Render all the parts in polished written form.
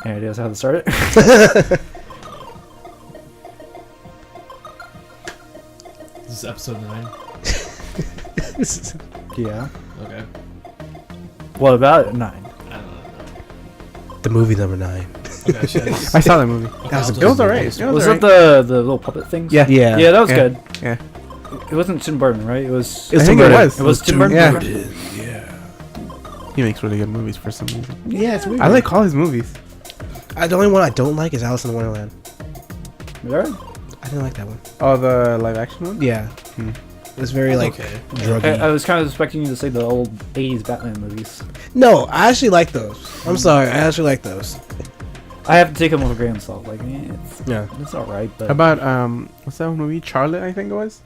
Any ideas how to start it? This is episode 9. Yeah. Okay. What about 9? I don't know. The movie number 9. Okay, shit. I saw that movie. Okay, That was I'll a- It was just- alright. Was it the little puppet things? Yeah. Yeah. Yeah, that was Yeah. good. Yeah. It wasn't Tim Burton, right? It was. It's I think Tim it Burton. was. It was Tim Burton. Yeah. Okay. He makes really good movies for some reason. Yeah, it's weird. I like all his movies. The only one I don't like is Alice in Wonderland. Alright. I didn't like that one. Oh, the live action one? Yeah. Hmm. It was very like okay. druggy. I was kind of expecting you to say the old 80s Batman movies. No, I actually like those. I'm sorry, I actually like those. I have to take them with a grain of salt. Like, Yeah. it's alright, but. How about, what's that movie? Charlotte, I think it was?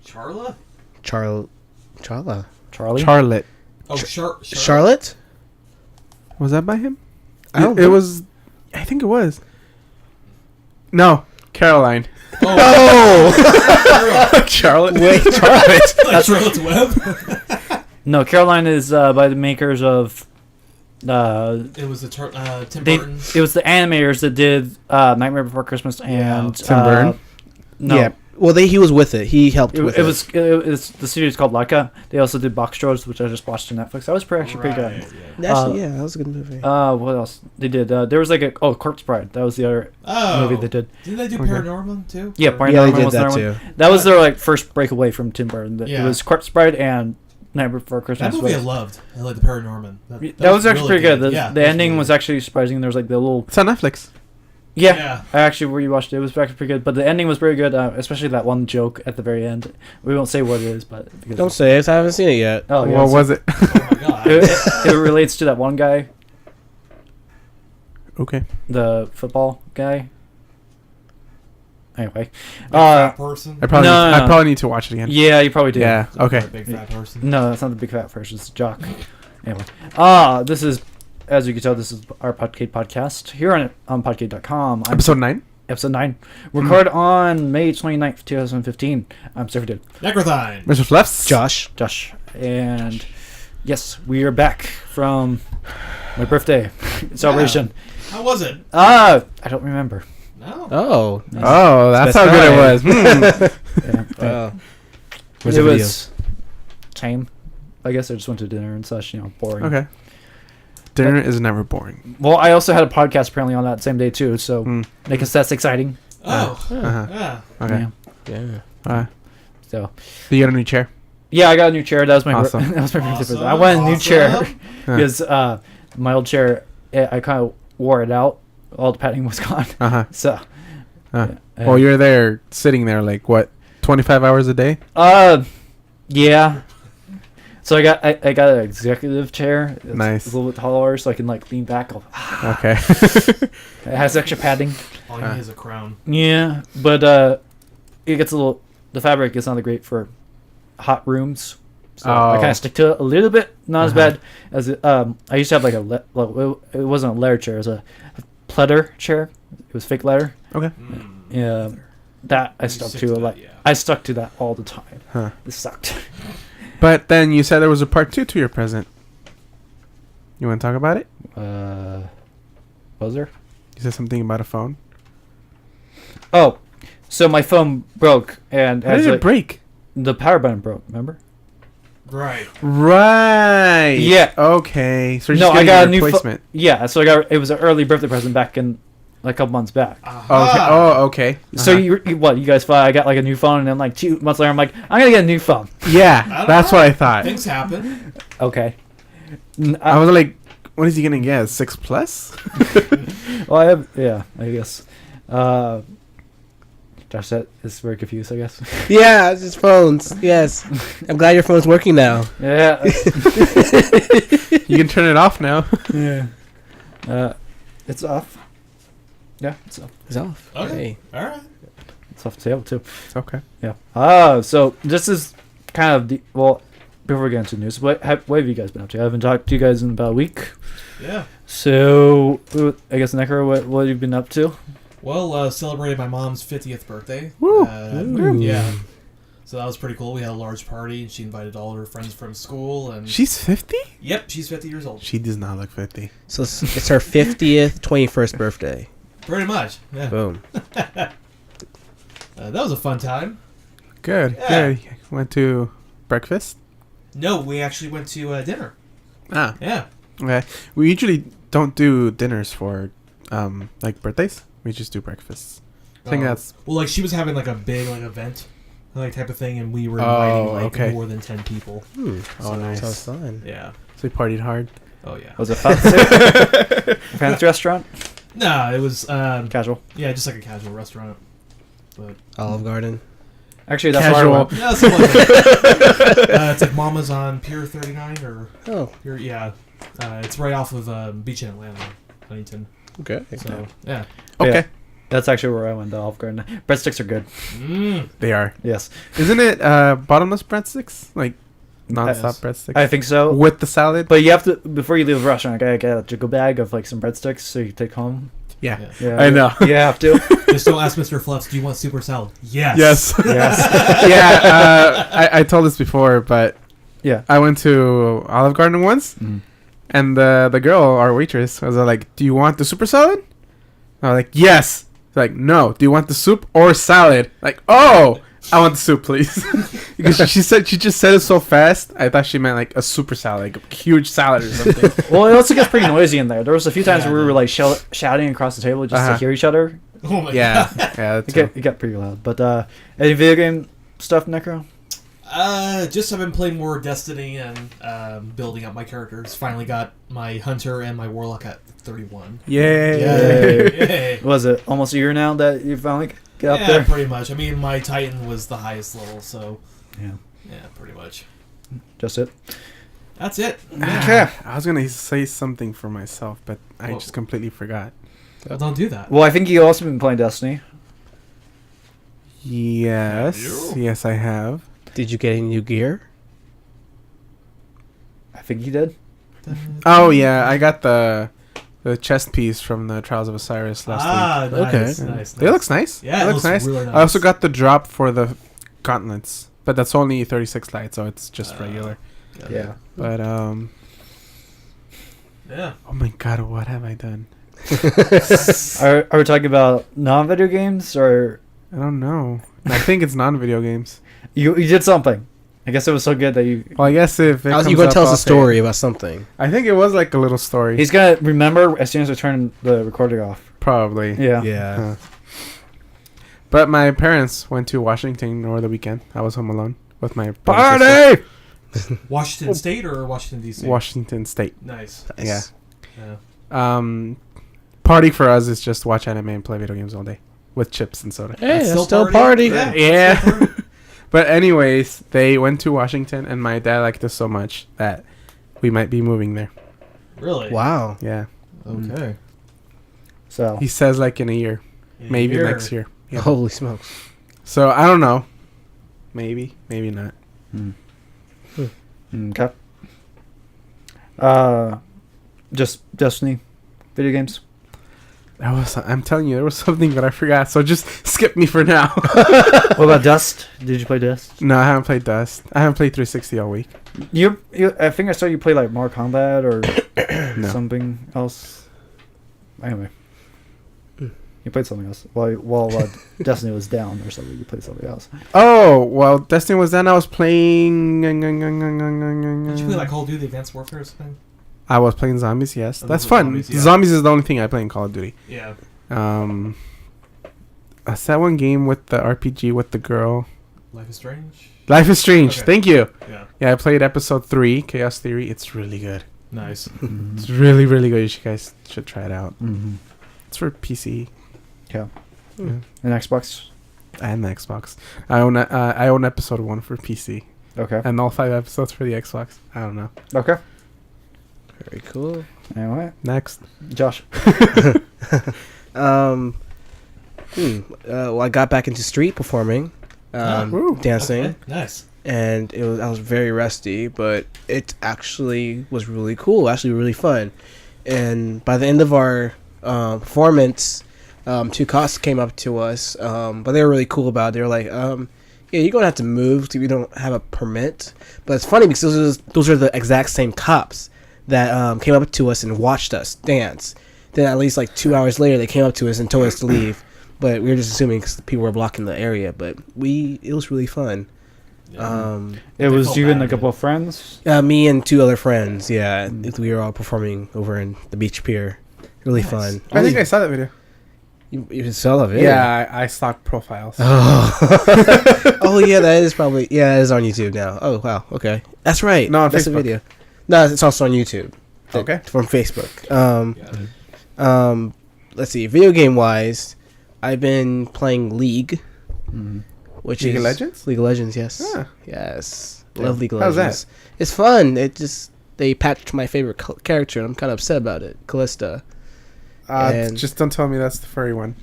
Charla? Charla. Charlie? Charlotte. Oh, Charlotte? Was that by him? I don't It think- was, I think it was. No, Caroline. Oh! Charlotte. Wait, Charlotte. Like Charlotte's Web? No, Caroline is by the makers of. It was the Tim They, Burton. it was the animators that did Nightmare Before Christmas and Tim Burton? No, Yeah. Well, he was with it. He helped with it. it was the series called Laika. They also did Box Trolls, which I just watched on Netflix. That was actually pretty good. Yeah. Actually, yeah, that was a good movie. What else they did? There was like a Corpse Bride. That was the other Oh. movie they did. Didn't they do Okay. Paranormal too? Yeah, Or- Paranormal Yeah, they did was that another too. one. That was their like first breakaway from Tim Burton. It Yeah. was Corpse Bride and Nightmare Before Christmas. That movie I was- loved. I like the Paranormal. That was actually really pretty good. Yeah, The it ending really was good. actually surprising. There was like the little It's on Netflix. yeah. I actually rewatched it. It was actually pretty good, but the ending was very good. Especially that one joke at the very end. We won't say what it is, but because Don't say it. I haven't seen it yet. Oh, yeah, What was it? Oh my god. it relates to that one guy, Okay. the football guy. Anyway, Big fat person. I probably, No, no, no. I probably need to watch it again. yeah, you probably did. Yeah. Okay. Big fat person. No, that's not the big fat person. It's the jock. Anyway, this is, as you can tell, this is our Podcade podcast here on Podcade.com. Episode 9. Episode 9. Recorded on May 29th, 2015. I'm Surfer Dude. Necrothine. Mr. Fluffs. Josh. And yes, we are back from my birthday celebration. How was it? I don't remember. No. Oh. Oh, that's Best how good it was. Yeah, Oh. it was tame. I guess I just went to dinner and such, boring. Okay. Dinner is never boring. Well, I also had a podcast apparently on that same day too, so Mm. I guess that's exciting. Oh. Uh-huh. Yeah. Okay. Yeah. Yeah. So You got a new chair? yeah, I got a new chair. That was my Awesome. that was my birthday Awesome, present. I wanted a new chair awesome. because my old chair I kind of wore it out. All the padding was gone. Uh-huh. So Well, you're there, sitting there, like, what, 25 hours a day? yeah. So I got an executive chair. It's Nice. a little bit taller, so I can like lean back. Okay. It has extra padding. All you need is a crown. Yeah, but it gets a little. The fabric is not great for hot rooms, so I kind Oh. of stick to it a little bit. Not as Uh-huh. bad as it. I used to have like it wasn't a leather chair. It was a pleather chair. It was fake leather. Okay. Yeah, that I You stuck stick to to a that, lot. yeah. I stuck to that all the time. Huh. It sucked. But then you said there was a part 2 to your present. You want to talk about it? Was there? You said something about a phone. Oh, so my phone broke, and How did it break? the power button broke. Remember? Right. Right. Yeah. Okay. So you're No, just I getting got a a new replacement. Yeah, so I got it was an early birthday present back in like a couple months back. Okay. Aha. Oh, okay. So you guys thought I got like a new phone, and then like 2 months later I'm like I'm gonna get a new phone. Yeah, I don't that's know. what I thought. Things happen. Okay. I was like, what is he gonna get? 6 Plus? Well, I have I guess. Josh is very confused, I guess. Yeah, it's just phones. Yes. I'm glad your phone's working now. Yeah. You can turn it off now. Yeah. It's off. Yeah, it's off. It's off. Okay. All right. It's off the table too. It's okay. Yeah. So this is kind of the before we get into news, what have you guys been up to? I haven't talked to you guys in about a week. Yeah. So I guess Necro, what have you been up to? Well, celebrated my mom's 50th birthday. Woo. Yeah. So that was pretty cool. We had a large party, and she invited all her friends from school. And She's 50? yep, she's 50 years old. She does not look 50. So it's her 50th, 21st birthday. Pretty much. Yeah. Boom. That was a fun time. Good, Yeah. good. Went to breakfast? No, we actually went to dinner. Ah, Yeah. okay. We usually don't do dinners for, like, birthdays. We just do breakfasts. I think that's... Well, like she was having like a big like event, like type of thing, and we were inviting like okay. more than 10 people. Oh, So- nice. Sounds fun. Yeah. So we partied hard. Oh yeah. Was it fancy? Fancy restaurant? No, it was Casual. yeah, just like a casual restaurant. But Olive Garden. Actually, that's Casual. where I went. yeah, something like that. It's like Mama's on Pier 39 or Oh, Pier, yeah. It's right off of Beach in Atlanta, Huntington. okay. So yeah. Okay. Yeah. That's actually where I went to Olive Garden. Breadsticks are good. They are. Yes. Isn't it bottomless breadsticks? Like, non-stop Yes. breadsticks? I think so. With the salad? But you have to, before you leave the restaurant, I gotta get a jiggle bag of like some breadsticks so you can take home. Yeah. Yeah. Yeah, I know. You have to. Just don't ask Mr. Fluffs, do you want super salad? Yes. Yes. Yes. Yeah, I told this before, but Yeah. I went to Olive Garden once, Mm. and the girl, our waitress, was like, "Do you want the super salad?" I was like, "Yes." She's like, "No. Do you want the soup or salad?" Like, "Oh, I want the soup, please." Because she just said it so fast. I thought she meant like a super salad, like a huge salad or something. Well, it also gets pretty noisy in there. There was a few times Yeah, where we yeah. were like shouting across the table just Uh-huh. to hear each other. Oh my Yeah, god. yeah. That's It got pretty loud. But any video game stuff, Necro? Just I've been playing more Destiny and building up my characters. Finally got my Hunter and my Warlock at 31. Yay. Yay. Was it almost a year now that you finally got up Yeah, there? pretty much. I mean, my Titan was the highest level, so Yeah. yeah, pretty much. Just it. That's it. Okay. I was gonna say something for myself, but I Whoa. just completely forgot. Well, don't do that. Well, I think you also been playing Destiny. Yes, Have you? yes, I have. Did you get any new gear? I think you did. Oh yeah, I got the chest piece from the Trials of Osiris last week. Nice, Okay. nice, nice. It looks nice. Yeah, it looks nice. really nice. I also got the drop for the gauntlets, but that's only 36 light, so it's just regular. Yeah. But Yeah. oh my god, what have I done? Are we talking about non-video games or I don't know. I think it's non-video games. you did something? I guess it was so good that you. Well, I guess if it You're comes going to up, tell us I'll a say story it. about something. I think it was like a little story. He's gonna remember as soon as we turn the recording off. Probably. Yeah. Huh. But my parents went to Washington over the weekend. I was home alone with my brother and sister. Party! Washington State or Washington D.C.? Washington State. Nice. Yeah. Yeah. Party for us is just watch anime and play video games all day with chips and soda. Hey, that's still still party? party. Yeah. Yeah. But anyways, they went to Washington, and my dad liked us so much that we might be moving there. Really? Wow. Yeah. Okay. So He says like in a year, maybe Here. next year. Yeah. Holy smokes. So I don't know. Maybe, maybe not. okay. Just Destiny, video games. That was. I'm telling you, there was something that I forgot. So just skip me for now. What about Dust? Did you play Dust? No, I haven't played Dust. I haven't played 360 all week. You I think I saw you play like Mortal Kombat or No. something else. Anyway, you played something else while Destiny was down or something. You played something else. Oh well, Destiny was then. I was playing. Did you play like Call of Duty Advanced Warfare or something? I was playing zombies. Yes, Oh, that's those are fun. zombies, yeah. Zombies is the only thing I play in Call of Duty. Yeah. That's that one game with the RPG with the girl. Life is Strange? Life is Strange. Okay. Thank you. Yeah. Yeah, I played episode 3, Chaos Theory. It's really good. Nice. It's really, really good. You guys should try it out. Mm-hmm. It's for PC Yeah. Yeah. And Xbox. and the Xbox. I own episode 1 for PC Okay. and all 5 episodes for the Xbox. I don't know. Okay. Very cool. Anyway, Next. Josh. Well, I got back into street performing, Ooh. dancing, Okay. Nice. and I was very rusty, but it actually was really cool, actually really fun. And by the end of our performance, 2 cops came up to us, but they were really cool about it. They were like, Yeah, you're gonna have to move because you don't have a permit. But it's funny because those are the exact same cops that came up to us and watched us dance. Then at least like 2 hours later, they came up to us and told us to leave. But we were just assuming because people were blocking the area. But it was really fun. Yeah. It was you and a couple of friends. Me and 2 other friends. Yeah, we were all performing over in the beach pier. Really fun. I think I saw that video. You saw the video? Yeah, I stalked profiles. Oh yeah, that is probably that is on YouTube now. Oh wow, okay, that's right. No, on that's Facebook. the video. No, it's also on YouTube. Okay. From Facebook. Yeah. Let's see. Video game wise, I've been playing League, which League is of Legends? League of Legends. Yes, Ah. yes. Yeah. Love League of How's Legends. It's fun. They patched my favorite character, and I'm kind of upset about it. Callista. And- Just don't tell me that's the furry one.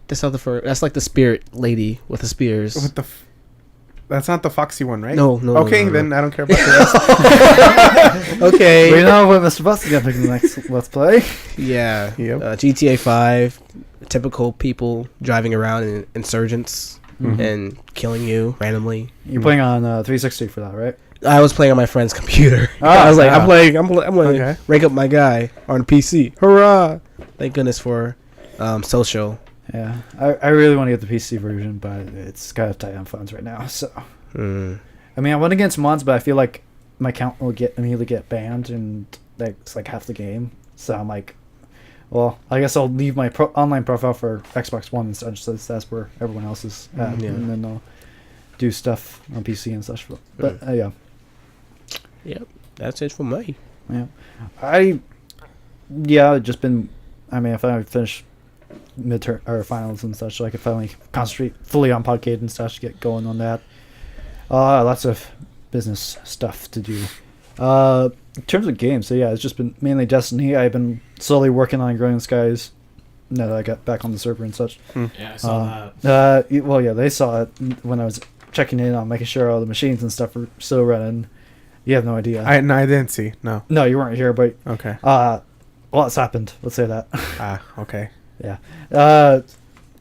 That's not that's like the spirit lady with the spears. What the? That's not the foxy one, right? No. Okay, no. then I don't care about the rest. Okay. We know what Mr. Buster's gonna pick in the next Let's Play. Yeah. Yep. GTA 5, typical people driving around in insurgents Mhm. and killing you randomly. You're playing on 360 for that, right? I was playing on my friend's computer. Ah, I was like, ah. I'm going to Okay. rank up my guy on PC. Hurrah! Thank goodness for social. Yeah, I really want to get the PC version, but it's kind of tight on funds right now. So, I mean, I went against mods, but I feel like my account will immediately get banned, and that's like half the game. So I'm like, well, I guess I'll leave my online profile for Xbox One and such, since that's where everyone else is at, Yeah. and then I'll do stuff on PC and such. But yeah, Yep. That's it for me. just been. I mean, if I finish midterm or finals and such, so I could finally concentrate fully on Podcade and such, get going on that. Lots of business stuff to do. In terms of games, so yeah, it's just been mainly Destiny. I've been slowly working on Growing Skies now that I got back on the server and such. Yeah, I saw that. Well, yeah, they saw it when I was checking in on making sure all the machines and stuff were still running. You have no idea. I didn't see. No. No, you weren't here, but Okay. lots happened. Let's say that. Okay. Yeah.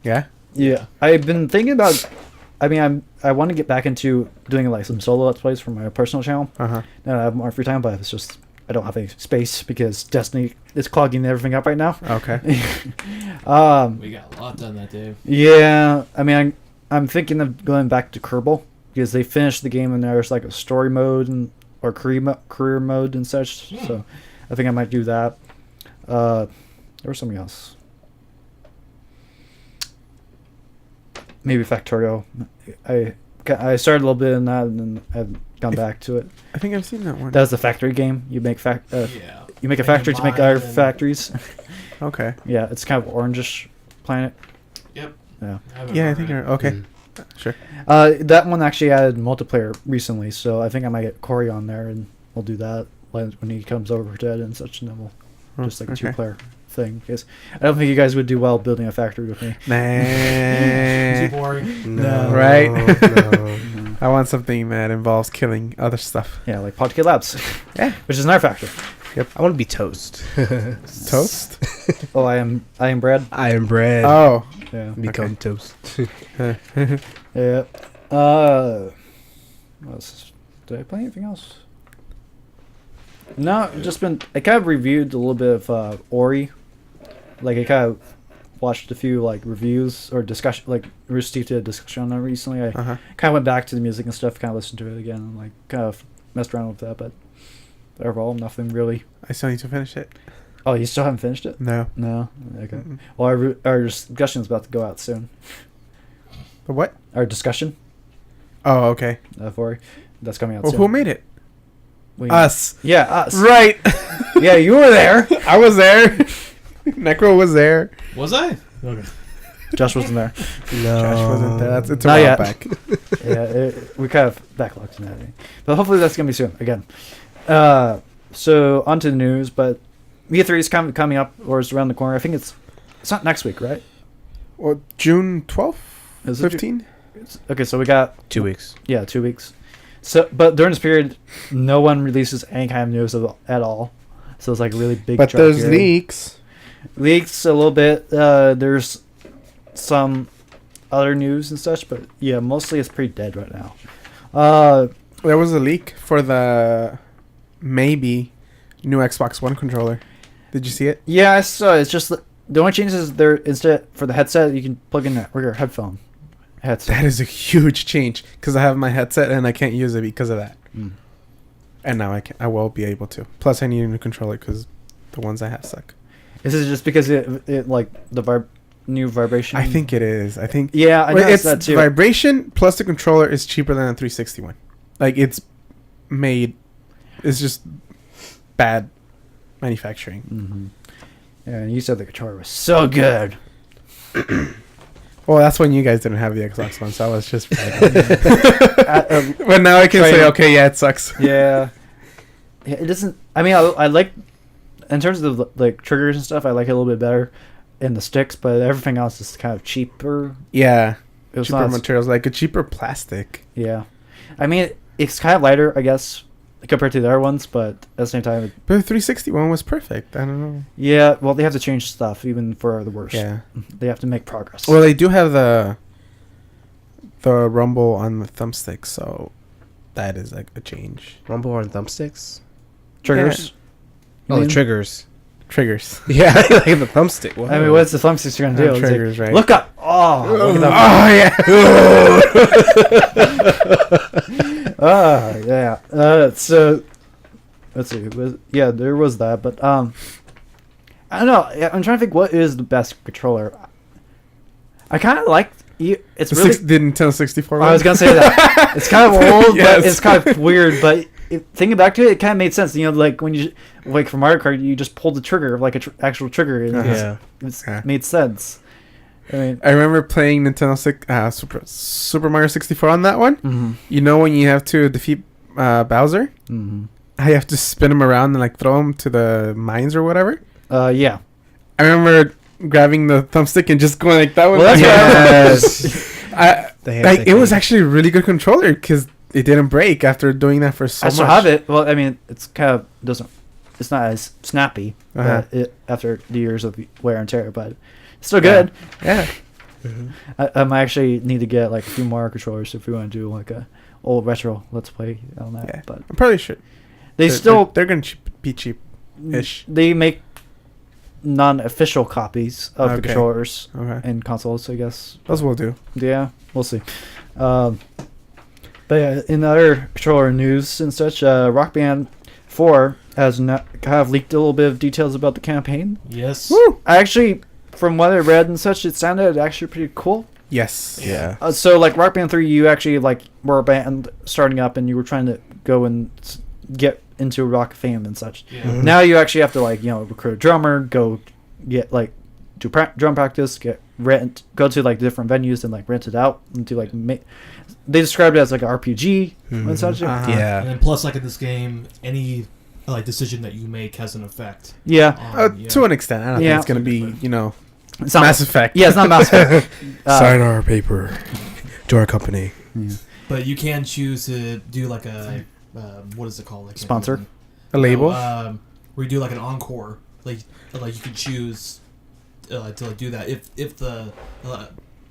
Yeah. Yeah. I've been thinking about. I mean, I want to get back into doing like some solo let's plays for my personal channel. Uh-huh. Now I have more free time, but it's just I don't have any space because Destiny is clogging everything up right now. Okay. We got a lot done that day. Yeah. I mean, I'm thinking of going back to Kerbal because they finished the game and there's like a story mode or career mode and such. So I think I might do that. There was something else. Maybe Factorio. I started a little bit in that and then I've gone back to it. I think I've seen that one. That was the factory game. You make Yeah. you make a And factory to make combine other and- factories. Okay. Yeah, it's kind of orangish planet. Yep. Yeah. Yeah, I think you're okay. Sure. That one actually added multiplayer recently, so I think I might get Corey on there and we'll do that when he comes over to it and such, and then we'll just like a okay. 2-player thing. Because I don't think you guys would do well building a factory with me. Too Nah. boring. No. Right? No. I want something that involves killing other stuff. Yeah, like Podcade Labs. Yeah. Which is our factory. I want to be toast. Toast? Oh, I am bread. I am bread. Oh. Yeah. Become toast. Yeah. What else? Did I play anything else? No, just been. I kind of reviewed a little bit of Ori. Like I kind of watched a few like reviews or discussion. Like Rusty did a discussion on that recently. I Uh-huh. kind of went back to the music and stuff. Kind of listened to it again and like kind of messed around with that. But overall, nothing really. I still need to finish it. Oh, you still haven't finished it? No. No. Okay. Mm-mm. Well, our discussion is about to go out soon. But what? Our discussion Oh, okay. of Ori, that's coming out Well, soon. who made it? We- Us. Yeah, us. Right. Yeah, you were there. I was there. Necro was there. Was I? Okay. Josh wasn't there. No. Josh wasn't there. It's a Not while yet. back. Yeah, we kind of backlogged and everything. But hopefully that's going to be soon, again. So, on to the news, but E3 is coming up, or it's around the corner. I think it's not next week, right? Well, June 12th? Is it 15? Okay, so we got 2 weeks. 2 weeks. So, but during this period, no one releases any kind of news at all. So it's like a really big. But dry there's period. leaks. Leaks a little bit. There's some other news and such, but yeah, mostly it's pretty dead right now. There was a leak for the maybe new Xbox One controller. Did you see it? Yeah, I saw it. It's just the only change is there instead for the headset you can plug in that regular headphone headset. That is a huge change because I have my headset and I can't use it because of that. Mm. And now I will be able to. Plus, I need a new controller because the ones I have suck. Is it just because it like the new vibration? I think it is. I think Yeah, I noticed it's that too. vibration plus the controller is cheaper than a 360 one. Like it's made. It's just bad manufacturing. Mm-hmm. Yeah, and you said the controller was so good. Well, that's when you guys didn't have the Xbox One, so I was just. At, But now I can say, training. okay, yeah, it sucks. Yeah. Yeah, it doesn't. I mean, I like in terms of like triggers and stuff. I like it a little bit better in the sticks, but everything else is kind of cheaper. Yeah, It was cheaper not. materials, like a cheaper plastic. Yeah, I mean, it's kind of lighter, I guess, compared to the other ones, but at the same time, But the 360 one was perfect. I don't know. yeah. Well, they have to change stuff even for the worst. Yeah. They have to make progress. Well, they do have the rumble on the thumbstick, so that is like a change. Rumble on thumbsticks. triggers. Oh, the triggers. Triggers. Yeah, like the thumbstick. Wow. I mean, what's the thumbsticks you're gonna do? It's like, Triggers, right? look up. Oh, look at that. Oh yeah. Yeah. So let's see. Yeah, there was that, but I don't know. Yeah, I'm trying to think what is the best controller. I kind of like it's really. The Nintendo 64 I was one? gonna say that it's kind of old, Yes. but it's kind of weird. But thinking back to it, it kind of made sense. You know, like when you like for Mario Kart, you just pulled the trigger like a actual trigger, and Yeah. it's Yeah. made sense. I mean, I remember playing Nintendo Super Mario 64 on that one. You know when you have to defeat Bowser, I have to spin him around and like throw him to the mines or whatever. yeah. I remember grabbing the thumbstick and just going like that. Well, that's Like it was actually a really good controller because it didn't break after doing that for so I much. still have it. Well, I mean, it's kind of doesn't. It's not as snappy after the years of wear and tear, but it's still good. Yeah. I might actually need to get like a few more controllers if we want to do like a old retro let's play on that. Yeah. But I'm probably should. They're gonna be cheap-ish. They make non-official copies of the Okay. controllers Okay. and consoles, I guess. Those will do. Yeah, we'll see. But yeah, in other controller news and such, Rock Band 4 has kind of leaked a little bit of details about the campaign. Yes. Woo! I actually, from what I read and such, it sounded actually pretty cool. Yes. Yeah. So like Rock Band 3, you actually like were a band starting up and you were trying to go and get into rock fame and such. Yeah. Mhm. Now you actually have to like, you know, recruit a drummer, go get like do drum practice, go to like different venues and like rent it out and do like they described it as like an RPG and such. Uh-huh. Yeah. And then plus, like in this game, any like decision that you make has an effect. Yeah. On, To an extent, I don't Yeah. think it's gonna be, you know, It's not Mass Effect. Yeah, it's not Mass Effect. Sign our paper to our company. But you can choose to do like a what is it called? Like Sponsor? A label. Where you do like an encore. Like you can choose to like do that if the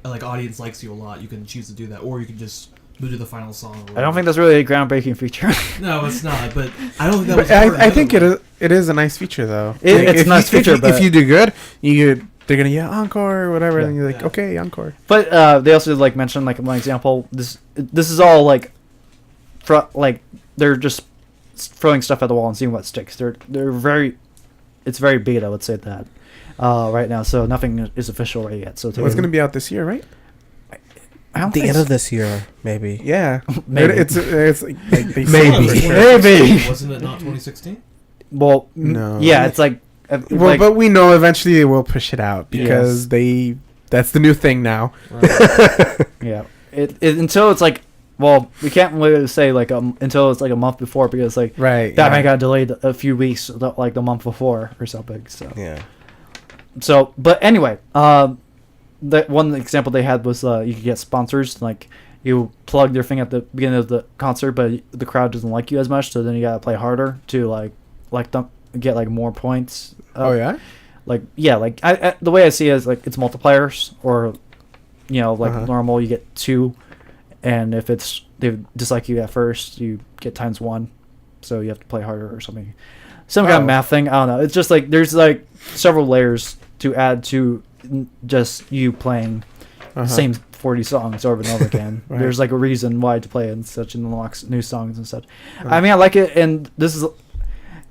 like audience likes you a lot, you can choose to do that, or you can just move to the final song. Or I don't think that's really a groundbreaking feature. No, it's not. But I don't think that was. But part of I think it is a nice feature though. It's if a nice you, feature, if you do good, they're gonna yell encore or whatever, Yeah. and you're like, Yeah. okay, encore. But they also like mentioned like one example. This is all like, like they're just throwing stuff at the wall and seeing what sticks. It's very beta. I would say that right now. So nothing is official right yet. So It's gonna be out this year, right? I don't The think end of this year, maybe. Yeah, Maybe. It's like they Maybe. said for sure. Maybe. Wasn't it not 2016? Well, No. Yeah, it's like. Well, but we know eventually they will push it out because that's the new thing now. Right. Yeah. It until it's like. Well, we can't really say like until it's like a month before because like Right. Batman got delayed a few weeks like the month before or something. So. Yeah. So, but anyway, the one example they had was you could get sponsors. Like you plug their thing at the beginning of the concert, but the crowd doesn't like you as much, so then you gotta play harder to like them get like more points. Oh yeah. Like yeah, like I the way I see it is like it's multipliers or like Uh-huh. normal, you get 2, and if they dislike you at first, you get times 1, so you have to play harder or something. Some kind of Oh. math thing. I don't know. It's just like there's like several layers to add to just you playing Uh-huh. the same 40 songs over and over again. Right. There's like a reason why to play it and such, and unlocks new songs and such. Right. I mean, I like it, and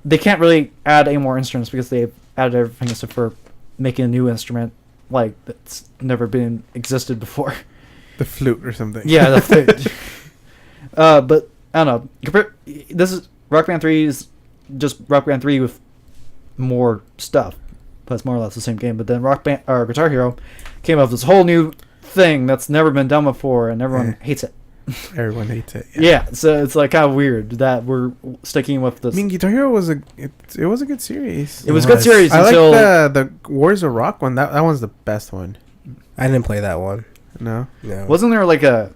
they can't really add any more instruments because they've added everything except for making a new instrument like that's never been existed before. The flute or something. Yeah, the flute. But I don't know. This is Rock Band 3 is just Rock Band 3 with more stuff, but it's more or less the same game. But then Rock Band or Guitar Hero came up with this whole new thing that's never been done before, and everyone hates it. Everyone hates it. Yeah, so it's like kind of weird that we're sticking with this. I mean, Guitar Hero was it was a good series. It was a good series I like until the Wars of Rock one. That one's the best one. I didn't play that one. No. No. wasn't there like a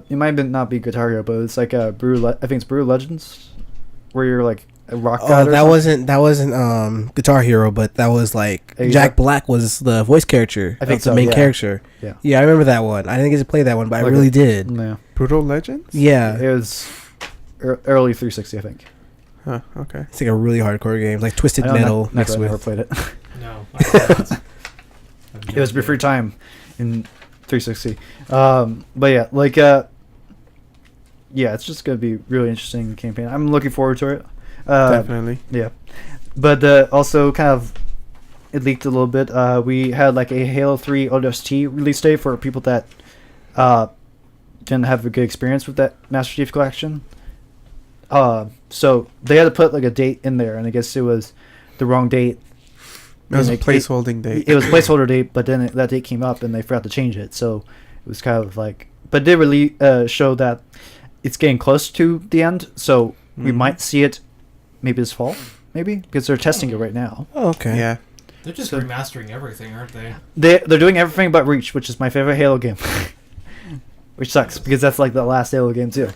it might not be Guitar Hero, but it's like a I think it's Brew Legends, where you're like a rock god. Oh, that wasn't Guitar Hero, but that was like Jack Black was the voice character. I think the so, main yeah. character. Yeah. Yeah, I remember that one. I didn't get to play that one, but Like I really did. Yeah, Brutal Legends. Yeah, it was early 360, I think. Huh. Okay. it's like a really hardcore game, like Twisted I don't Metal know, mixed never with. played it. No. I haven't. It was before time in 360. But yeah, like yeah, it's just gonna be really interesting campaign. I'm looking forward to it. Definitely. Yeah, but also kind of it leaked a little bit. We had like a Halo 3 ODST release date for people that didn't have a good experience with that Master Chief Collection. So they had to put like a date in there, and I guess it was the wrong date. It was a And placeholding date. It was a placeholder date, but then that date came up and they forgot to change it. So it was kind of like, but they really show that it's getting close to the end. So we Mhm. might see it maybe this fall, maybe because they're testing it right now. Oh, okay. Yeah. They're just So- remastering everything, aren't they? They're doing everything but Reach, which is my favorite Halo game, which sucks because that's like the last Halo game too.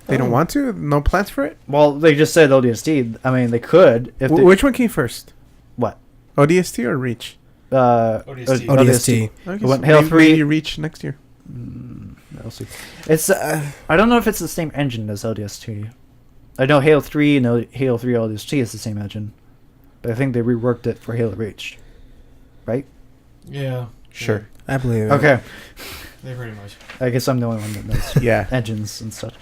They don't want to. No plans for it. Well, they just said ODST. I mean, they could if they, Which one came first? what ODST or Reach? ODST. ODST. Okay, Went so Halo maybe 3. Reach next year. I'll see. It's I don't know if it's the same engine as ODST. I know Halo 3 and Halo 3 ODST is the same engine, but I think they reworked it for Halo Reach, right? Yeah. Sure. I believe it. Okay, They pretty much. I guess I'm the only one that knows Yeah. engines and stuff.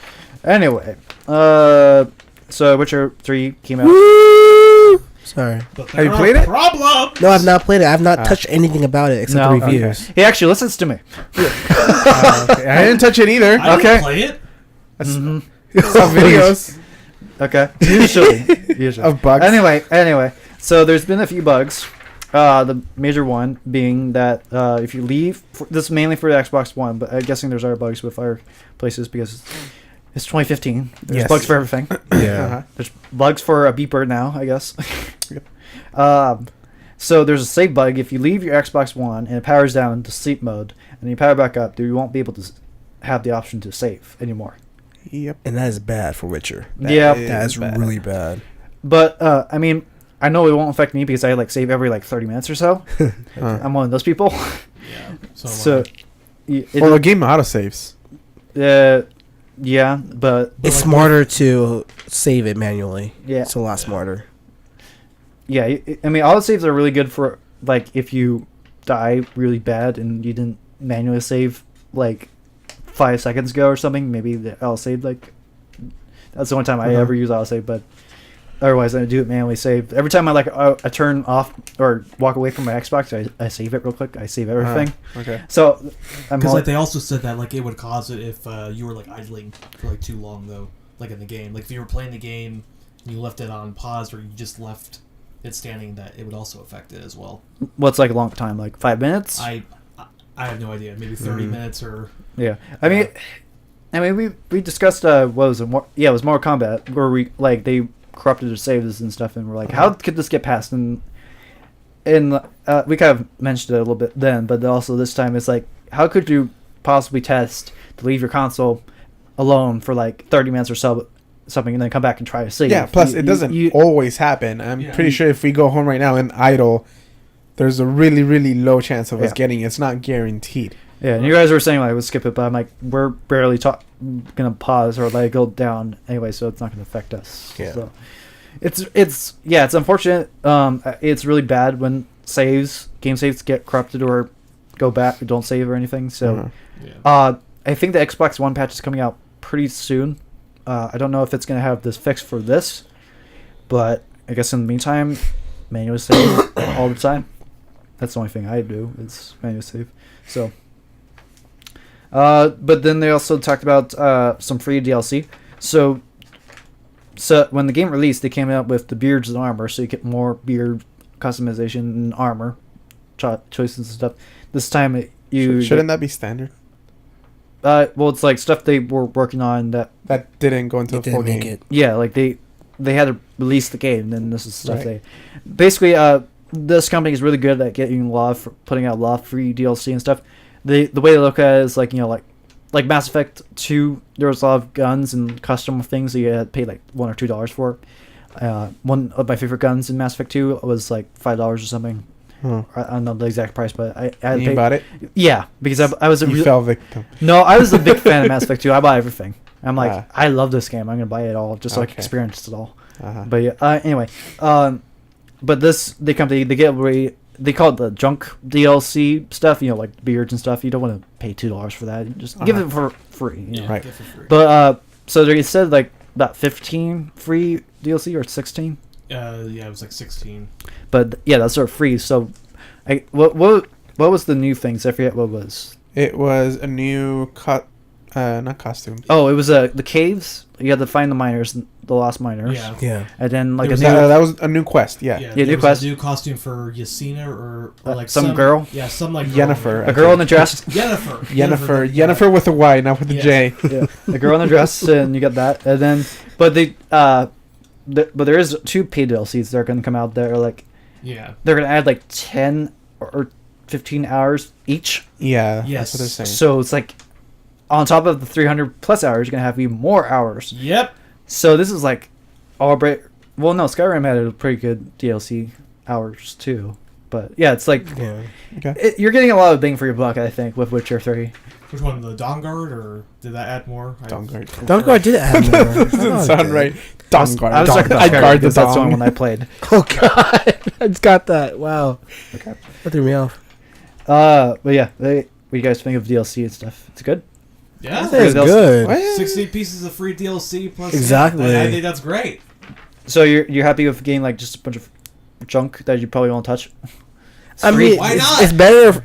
Anyway, so Witcher 3 came out. Woo! Sorry. But Have you there played are it? Problems. No, I've not played it. I've not Ah. touched anything about it except No, the reviews. He actually listens to me. Okay. I didn't touch it either. I Okay. didn't play it. Mhm. Some videos Okay, usually. of bugs. Anyway, so there's been a few bugs. The major one being that if you leave, this is mainly for the Xbox One, but I'm guessing there's other bugs with other places because it's 2015. There's Yes. bugs for everything. Yeah. Uh-huh. There's bugs for a beeper now, I guess. Yep. So there's a save bug. If you leave your Xbox One and it powers down to sleep mode, and you power back up, you won't be able to have the option to save anymore. Yep. And that is bad for Witcher. Yeah. That is bad. really bad. But I mean, I know it won't affect me because I like save every like 30 minutes or so. I'm one of those people. Yeah. So, Well, the game autosaves. yeah, but It's like smarter to save it manually. yeah, It's a lot smarter. yeah. I mean, autosaves are really good for like if you die really bad and you didn't manually save like 5 seconds ago or something. Maybe the autosave like that's the only time I Uh-huh. ever use autosave, but. Otherwise, I do it manually save. Every time I turn off or walk away from my Xbox, I save it real quick. I save everything. Okay. So I'm Because all, like they also said that like it would cause it if you were like idling for like too long though, like in the game. Like if you were playing the game and you left it on pause or you just left it standing, that it would also affect it as well. what's like a long time, like 5 minutes. I have no idea. Maybe 30 minutes or Yeah, I mean, we discussed what was it? It was Mortal Kombat where we like they corrupted the saves and stuff, and we're like, how could this get passed? And we kind of mentioned it a little bit then, but also this time it's like, how could you possibly test to leave your console alone for like 30 minutes or so, something, and then come back and try to save? Yeah. Plus, it doesn't always happen. I'm Yeah. pretty sure if we go home right now and idle there's a really, really low chance of us Yeah. getting it. It's not guaranteed. Yeah, and you guys were saying like we'll skip it, but I'm like we're barely gonna pause or let it go down anyway, so it's not gonna affect us. Yeah. So it's unfortunate. It's really bad when game saves get corrupted or go back, don't save or anything. So Uh-huh. Yeah. I think the Xbox One patch is coming out pretty soon. I don't know if it's gonna have this fix for this, but I guess in the meantime, manual save all the time. That's the only thing I do is manual save. So. But then they also talked about some free DLC. So when the game released, they came out with the beards and armor, so you get more beard customization and armor choices and stuff. This time Shouldn't that be standard? well, it's like stuff they were working on that. That didn't go into It the full didn't game. make it. Yeah, like they had to release the game, and then this is stuff Right. they basically. This company is really good at putting out a lot of free DLC and stuff. The way they look at it is like like Mass Effect 2. There was a lot of guns and custom things that you had to pay like $1 or $2 for. One of my favorite guns in Mass Effect 2 was like $5 or something. Huh. I don't know the exact price, but I had to You pay. bought it? Yeah, because I was a You fell victim. no, I was a big fan of Mass Effect 2. I bought everything. I'm like, Ah. I love this game. I'm gonna buy it all just so I can Okay. experience it all. Uh-huh. But yeah, anyway, but they get away. They call it the junk DLC stuff. You know, like beards and stuff. You don't want to pay $2 for that. You just give Uh-huh. it for free. You know? Yeah, Right. get for free. But so they said like about 15 free DLC or 16. Yeah, it was like 16. But yeah, that's sort of free. So, what was the new things? I forget what it was. It was a new not costume. Oh, it was the caves. You had to find the miners, the lost miners. Yeah. Yeah. And then like There a was new, That was a new quest. Yeah. new there was quest. a new costume for Yasina or like some girl? Yeah, some like Yennefer. a girl in a dress. Yennefer with a Y, not with a Yeah. J. Yeah, the girl in a dress, and you got that. And then, but but there is 2 paid DLCs that are going to come out that are like Yeah. they're going to add like 10 or 15 hours each. Yeah. Yes. That's what they're saying. So it's like on top of the 300 plus hours, you're going to have even more hours. Yep. So this is like all break. Well, no, Skyrim had a pretty good DLC hours too. But yeah, it's like Yeah. Okay. you're getting a lot of bang for your buck, I think, with Witcher 3. Which one? The Dawnguard, or did that add more? Dawnguard. Dawnguard did have more. Doesn't sound right. Dawnguard. I was talking about I Skyrim guard the because that's the only dawn. one I played. Oh god, I just got that. Wow, Okay. that threw me off. But yeah, what do you guys think of DLC and stuff? It's good. Yeah. That is What else? good. What? 60 pieces of free DLC plus. Exactly. I think that's great. So you're happy with getting like just a bunch of junk that you probably won't touch? It's I free. mean, Why it's, not? it's better.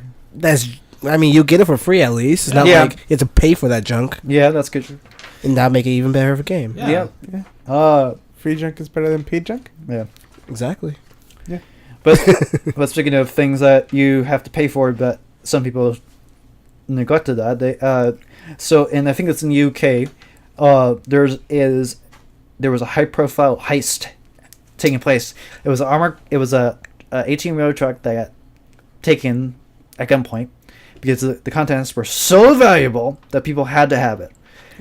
I mean, you get it for free at least. It's not Yeah. like you have to pay for that junk, Yeah, that's good. and that make it even better of a game. Yeah. Yeah. Free junk is better than paid junk? Yeah. Exactly. But but speaking of things that you have to pay for, but some people neglected that. And I think it's in the UK. There was a high profile heist taking place. It was a 18-wheeler truck that got taken at gunpoint because the contents were so valuable that people had to have it.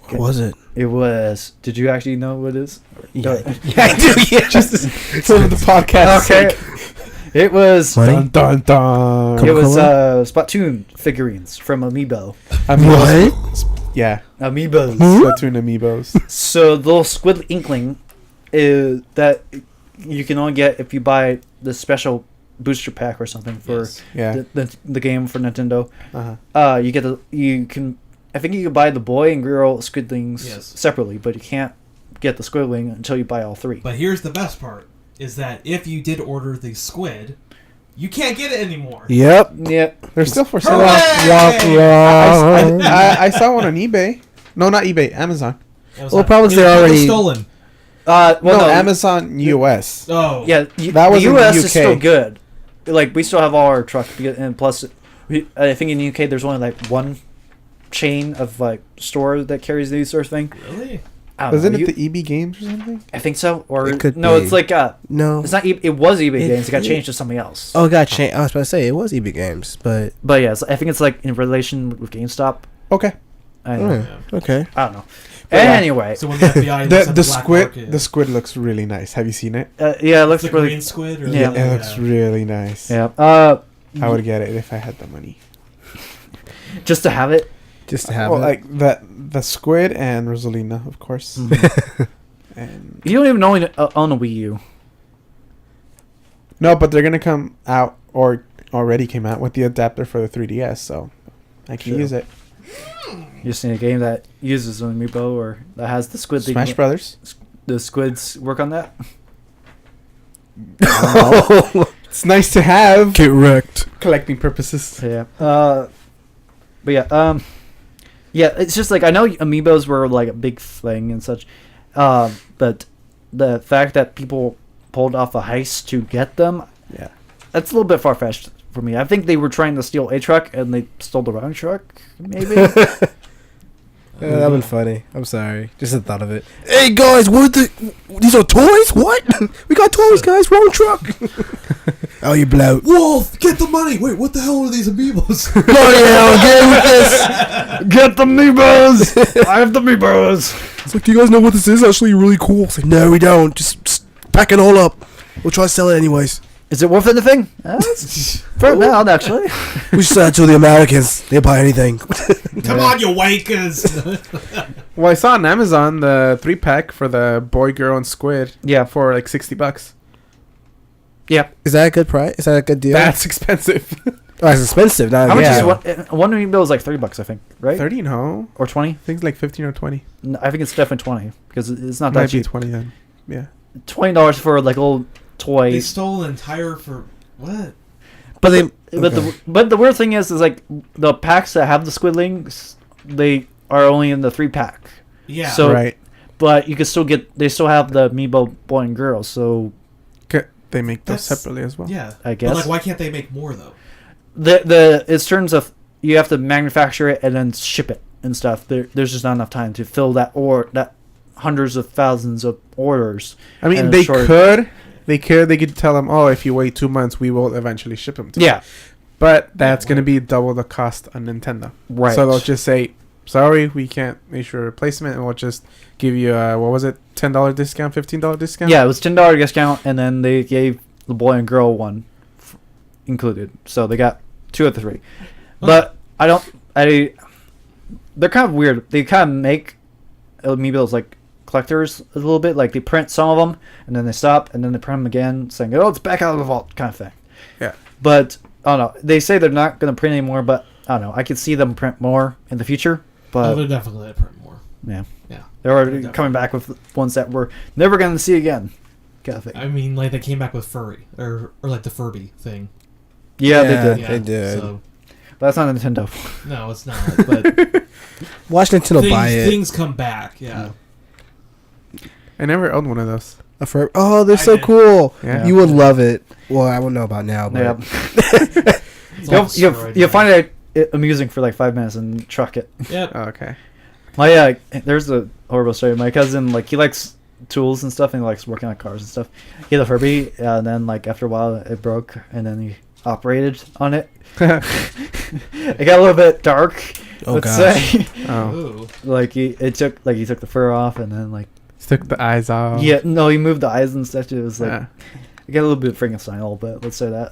What was it? It was. Did you actually know what it is? Yeah, yeah, I do. Yeah, Just for the podcast. Okay. It was. Money? Dun dun dun. It was Coca-Cola? Splatoon figurines from Amiibo. What? Yeah. Amiibos. Splatoon amiibos. So the little squid inkling is that you can only get if you buy the special booster pack or something for Yes. Yeah. the game for Nintendo. Uh-huh. You can I think you can buy the boy and girl squidlings Yes. separately, but you can't get the squidling until you buy all 3. But here's the best part: is that if you did order the squid, you can't get it anymore. Yep. Yeah. They're still for sale. Hooray! I saw one on eBay. No, not eBay. Amazon. It was Well, not- probably it they're was already- stolen. Well, no, Amazon US. Oh. Yeah, That was the in the US is UK. still good. Like we still have all our trucks, and plus, I think in the UK there's only like one chain of like store that carries these sort of thing. Really? I don't Wasn't know. it the EB Games or something? I think so, or It could no, be. it's like No. it's not. It was eBay It- Games. It got it- changed to something else. Oh, it got changed. I was about to say it was EB Games, but But yeah, I think it's like in relation with GameStop. Okay. I know. Yeah. Okay. I don't know. Yeah. Anyway, So when the FBI looks at The black squid, market, the squid looks really nice. Have you seen it? yeah, it looks the really. green squid. Or Yeah. the, It looks really nice. Yeah. I would get it if I had the money. Just to have it. Just to have Well, it. like the squid and Rosalina, of course. Mm-hmm. And You don't even own a Wii U. no, but they're gonna come out or already came out with the adapter for the 3DS, so I can Sure. use it. You just need a game that uses an amiibo or that has the squid. thing. Smash Brothers. The squids work on that. It's nice to have. Get wrecked. Collecting purposes. Yeah. But yeah. Yeah. It's just like I know amiibos were like a big thing and such, but the fact that people pulled off a heist to get them, Yeah. that's a little bit far fetched for me. I think they were trying to steal a truck and they stole the wrong truck. Maybe. Yeah, that'd been funny. I'm sorry. Just the thought of it. Hey guys, these are toys? What? We got toys, guys. Wrong truck. Oh, you bloat. Wolf, get the money! Wait, what the hell are these amiibos? Bloody hell, get in with this. Get the amiibos. I have the amiibos. It's like, do you guys know what this is? Actually, really cool. It's like, no, we don't. Just pack it all up. We'll try to sell it anyways. Is it worth anything? For now, actually. We sell it to the Americans. They buy anything. Come on, you wankers! Well, I saw on Amazon the 3-pack for the boy, girl, and squid. Yeah. For like $60. Yeah. Is that a good price? Is that a good deal? That's expensive. Oh, it's expensive. Not How much yeah. is one amiibo is like $30, I think, right? 30, no. Or 20? I think it's like 15 or 20. No, I think it's definitely 20 because it's not that Might be cheap. 20 then. Yeah. $20 for like old They toys. stole an entire for what? But they. But the weird thing is like the packs that have the squidlings, they are only in the 3-pack. Yeah. So- Right. But you can still they still have the amiibo boy and girl. So They make those That's- separately as well. yeah. I guess. But like, why can't they make more though? it's terms of you have to manufacture it and then ship it and stuff. There's just not enough time to fill that hundreds of thousands of orders. I mean, And they a short- could. They could tell them, oh, if you wait 2 months, we will eventually ship them to you. Yeah. But that's going to be double the cost on Nintendo. Right. So they'll just say, sorry, we can't make your replacement, and we'll just give you a, what was it, $10 discount, $15 discount? Yeah, it was $10 discount, and then they gave the boy and girl one included. So they got 2 of the 3. But they're kind of weird. They kind of make amiibos like collectors a little bit. Like they print some of them, and then they stop, and then they print them again, saying, "Oh, it's back out of the vault," kind of thing. Yeah. But I don't know. They say they're not going to print anymore, but I don't know. I could see them print more in the future. But they're definitely gonna print more. yeah, Yeah. they're already Definitely. coming back with ones that we're never going to see again. Kind of thing. I mean, like they came back with furry or like the Furby thing. Yeah, they did. Yeah, They did. So But that's not Nintendo. no, it's not. But Watch Nintendo buy it. things come back. Yeah. I never owned one of those. Oh, they're I so did. cool. Yeah. You would love it. Well, I wouldn't know about now, but Yeah. It's all destroyed You'll now. find it amusing for like 5 minutes and truck it. Yep. Oh, okay. There's a horrible story. My cousin, like, he likes tools and stuff, and he likes working on cars and stuff. He had a Furby, and then like after a while it broke, and then he operated on it. It got a little bit dark. Oh, let's gosh. say. Oh. Ooh. Like he took the fur off, and then like Took the eyes off. yeah, no, he moved the eyes and stuff. It was like Yeah. it got a little bit Frankenstein a little bit. Let's say that.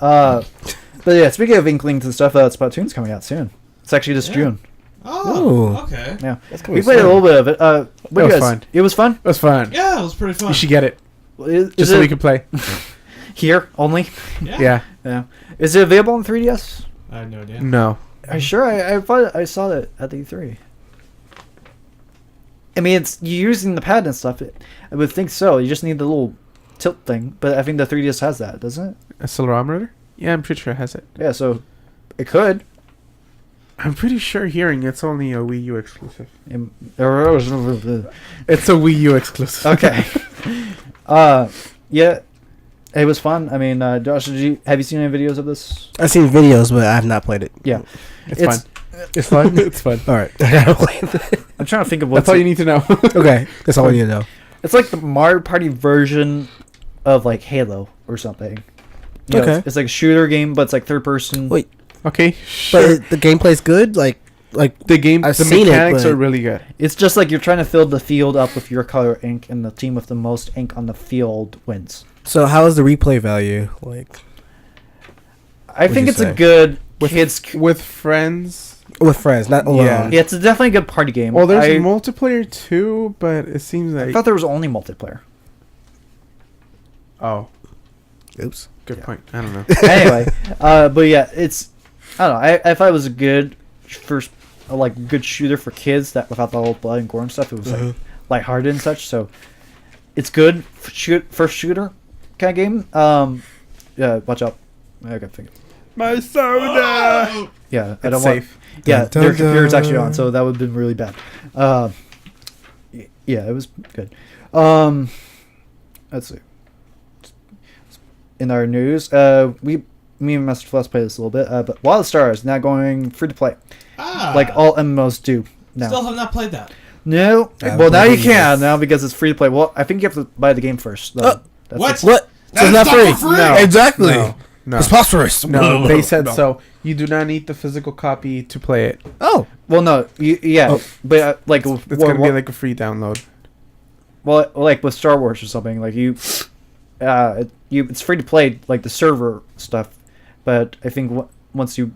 But yeah, speaking of Inklings and stuff, Splatoon's coming out soon. It's actually this Yeah. June. Oh. Ooh. Okay. Yeah, That's we played a little bit of it. What do you was guys? fun. It was fun. It was fun. Yeah, it was pretty fun. You should get it. Is Just it so we can play. here only? Yeah. Yeah. Is it available on 3DS? I have no idea. No. Are you sure? I thought I saw that at the E3. I mean, it's you're using the pad and stuff. I would think so. You just need the little tilt thing. But I think the 3DS has that, doesn't it? Accelerometer? Yeah, I'm pretty sure it has it. Yeah, so it could. I'm pretty sure hearing it's only a Wii U exclusive. Okay. It's a Wii U exclusive. Yeah, it was fun. I mean, Josh, have you seen any videos of this? I've seen videos, but I have not played it. Yeah, It's fun. It's fun. It's fun. All right, I gotta play it. I'm trying to think of what's That's all you need to know. Okay, that's all I need to know. It's like the Mario Party version of like Halo or something. You know, Okay. it's like a shooter game, but it's like third person. Wait, Okay, but sure. the gameplay's good. Like, like The game, I've the seen it, mechanics but- are really good. It's just like you're trying to fill the field up with your color ink, and the team with the most ink on the field wins. So how is the replay value? Like I think you it's say? a good With- kids. With friends. with friends, not alone. Yeah. Yeah, it's definitely a good party game. Well, there's I multiplayer too, but it seems like thought there was only multiplayer. oh, Oops. good Yeah. point. I don't know. Anyway, but yeah, it's I don't know. I thought it was a good first, like good shooter for kids that without the whole blood and gore and stuff. It was like lighthearted and such. So it's good first shooter kind of game. Yeah, watch out. I got figured. My soda. Yeah, I It's don't safe. want. Yeah, Dun, their dun, computer's actually dun. on, so that would have been really bad. Yeah, it was good. Let's see. In our news, me and Master Flex played this a little bit, but Wild Stars is now going free to play, like all MMOs do now. Still have not played that. No, I well now you believe can this. now because it's free to play. Well, I think you have to buy the game first. Though. That's What? What? So it's That's not not free. for free. No. Exactly. No. No. It's phosphorus. No, they said so. You do not need the physical copy to play it. Oh. Well, no, yeah, Oh. but like It's gonna be like a free download. well, like with Star Wars or something, like it's free to play, like the server stuff, but I think once you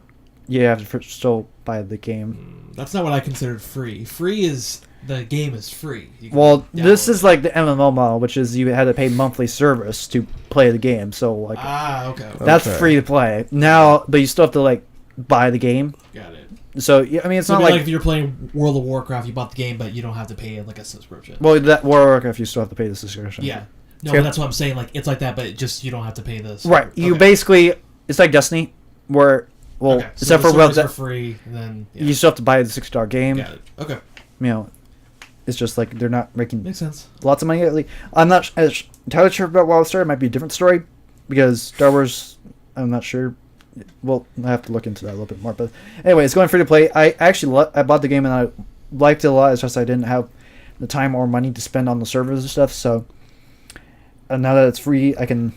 have to still buy the game. That's not what I considered free. Free is the game is free. You can Well, this download is like the MMO model, which is you had to pay monthly service to play the game. So like okay. that's Okay. free to play now, but you still have to like buy the game. Got it. So yeah, I mean, it's So not it'd be like, if you're playing World of Warcraft, you bought the game, but you don't have to pay like a subscription. well, that Warcraft you still have to pay the subscription. Yeah. No, Okay. but that's what I'm saying. Like it's like that, but just you don't have to pay this. Right. You Okay. basically it's like Destiny, where well, Okay. So except the for well, servers are free, and then yeah. you still have to buy the $60 game. Got it. Okay. You know, it's just like they're not making Makes sense. lots of money. Like, I'm not entirely sure about Wild Star. It might be a different story because Star Wars. I'm not sure. Well, I have to look into that a little bit more. But anyway, it's going free to play. I actually I bought the game and I liked it a lot. It's just I didn't have the time or money to spend on the servers and stuff. So now that it's free, I can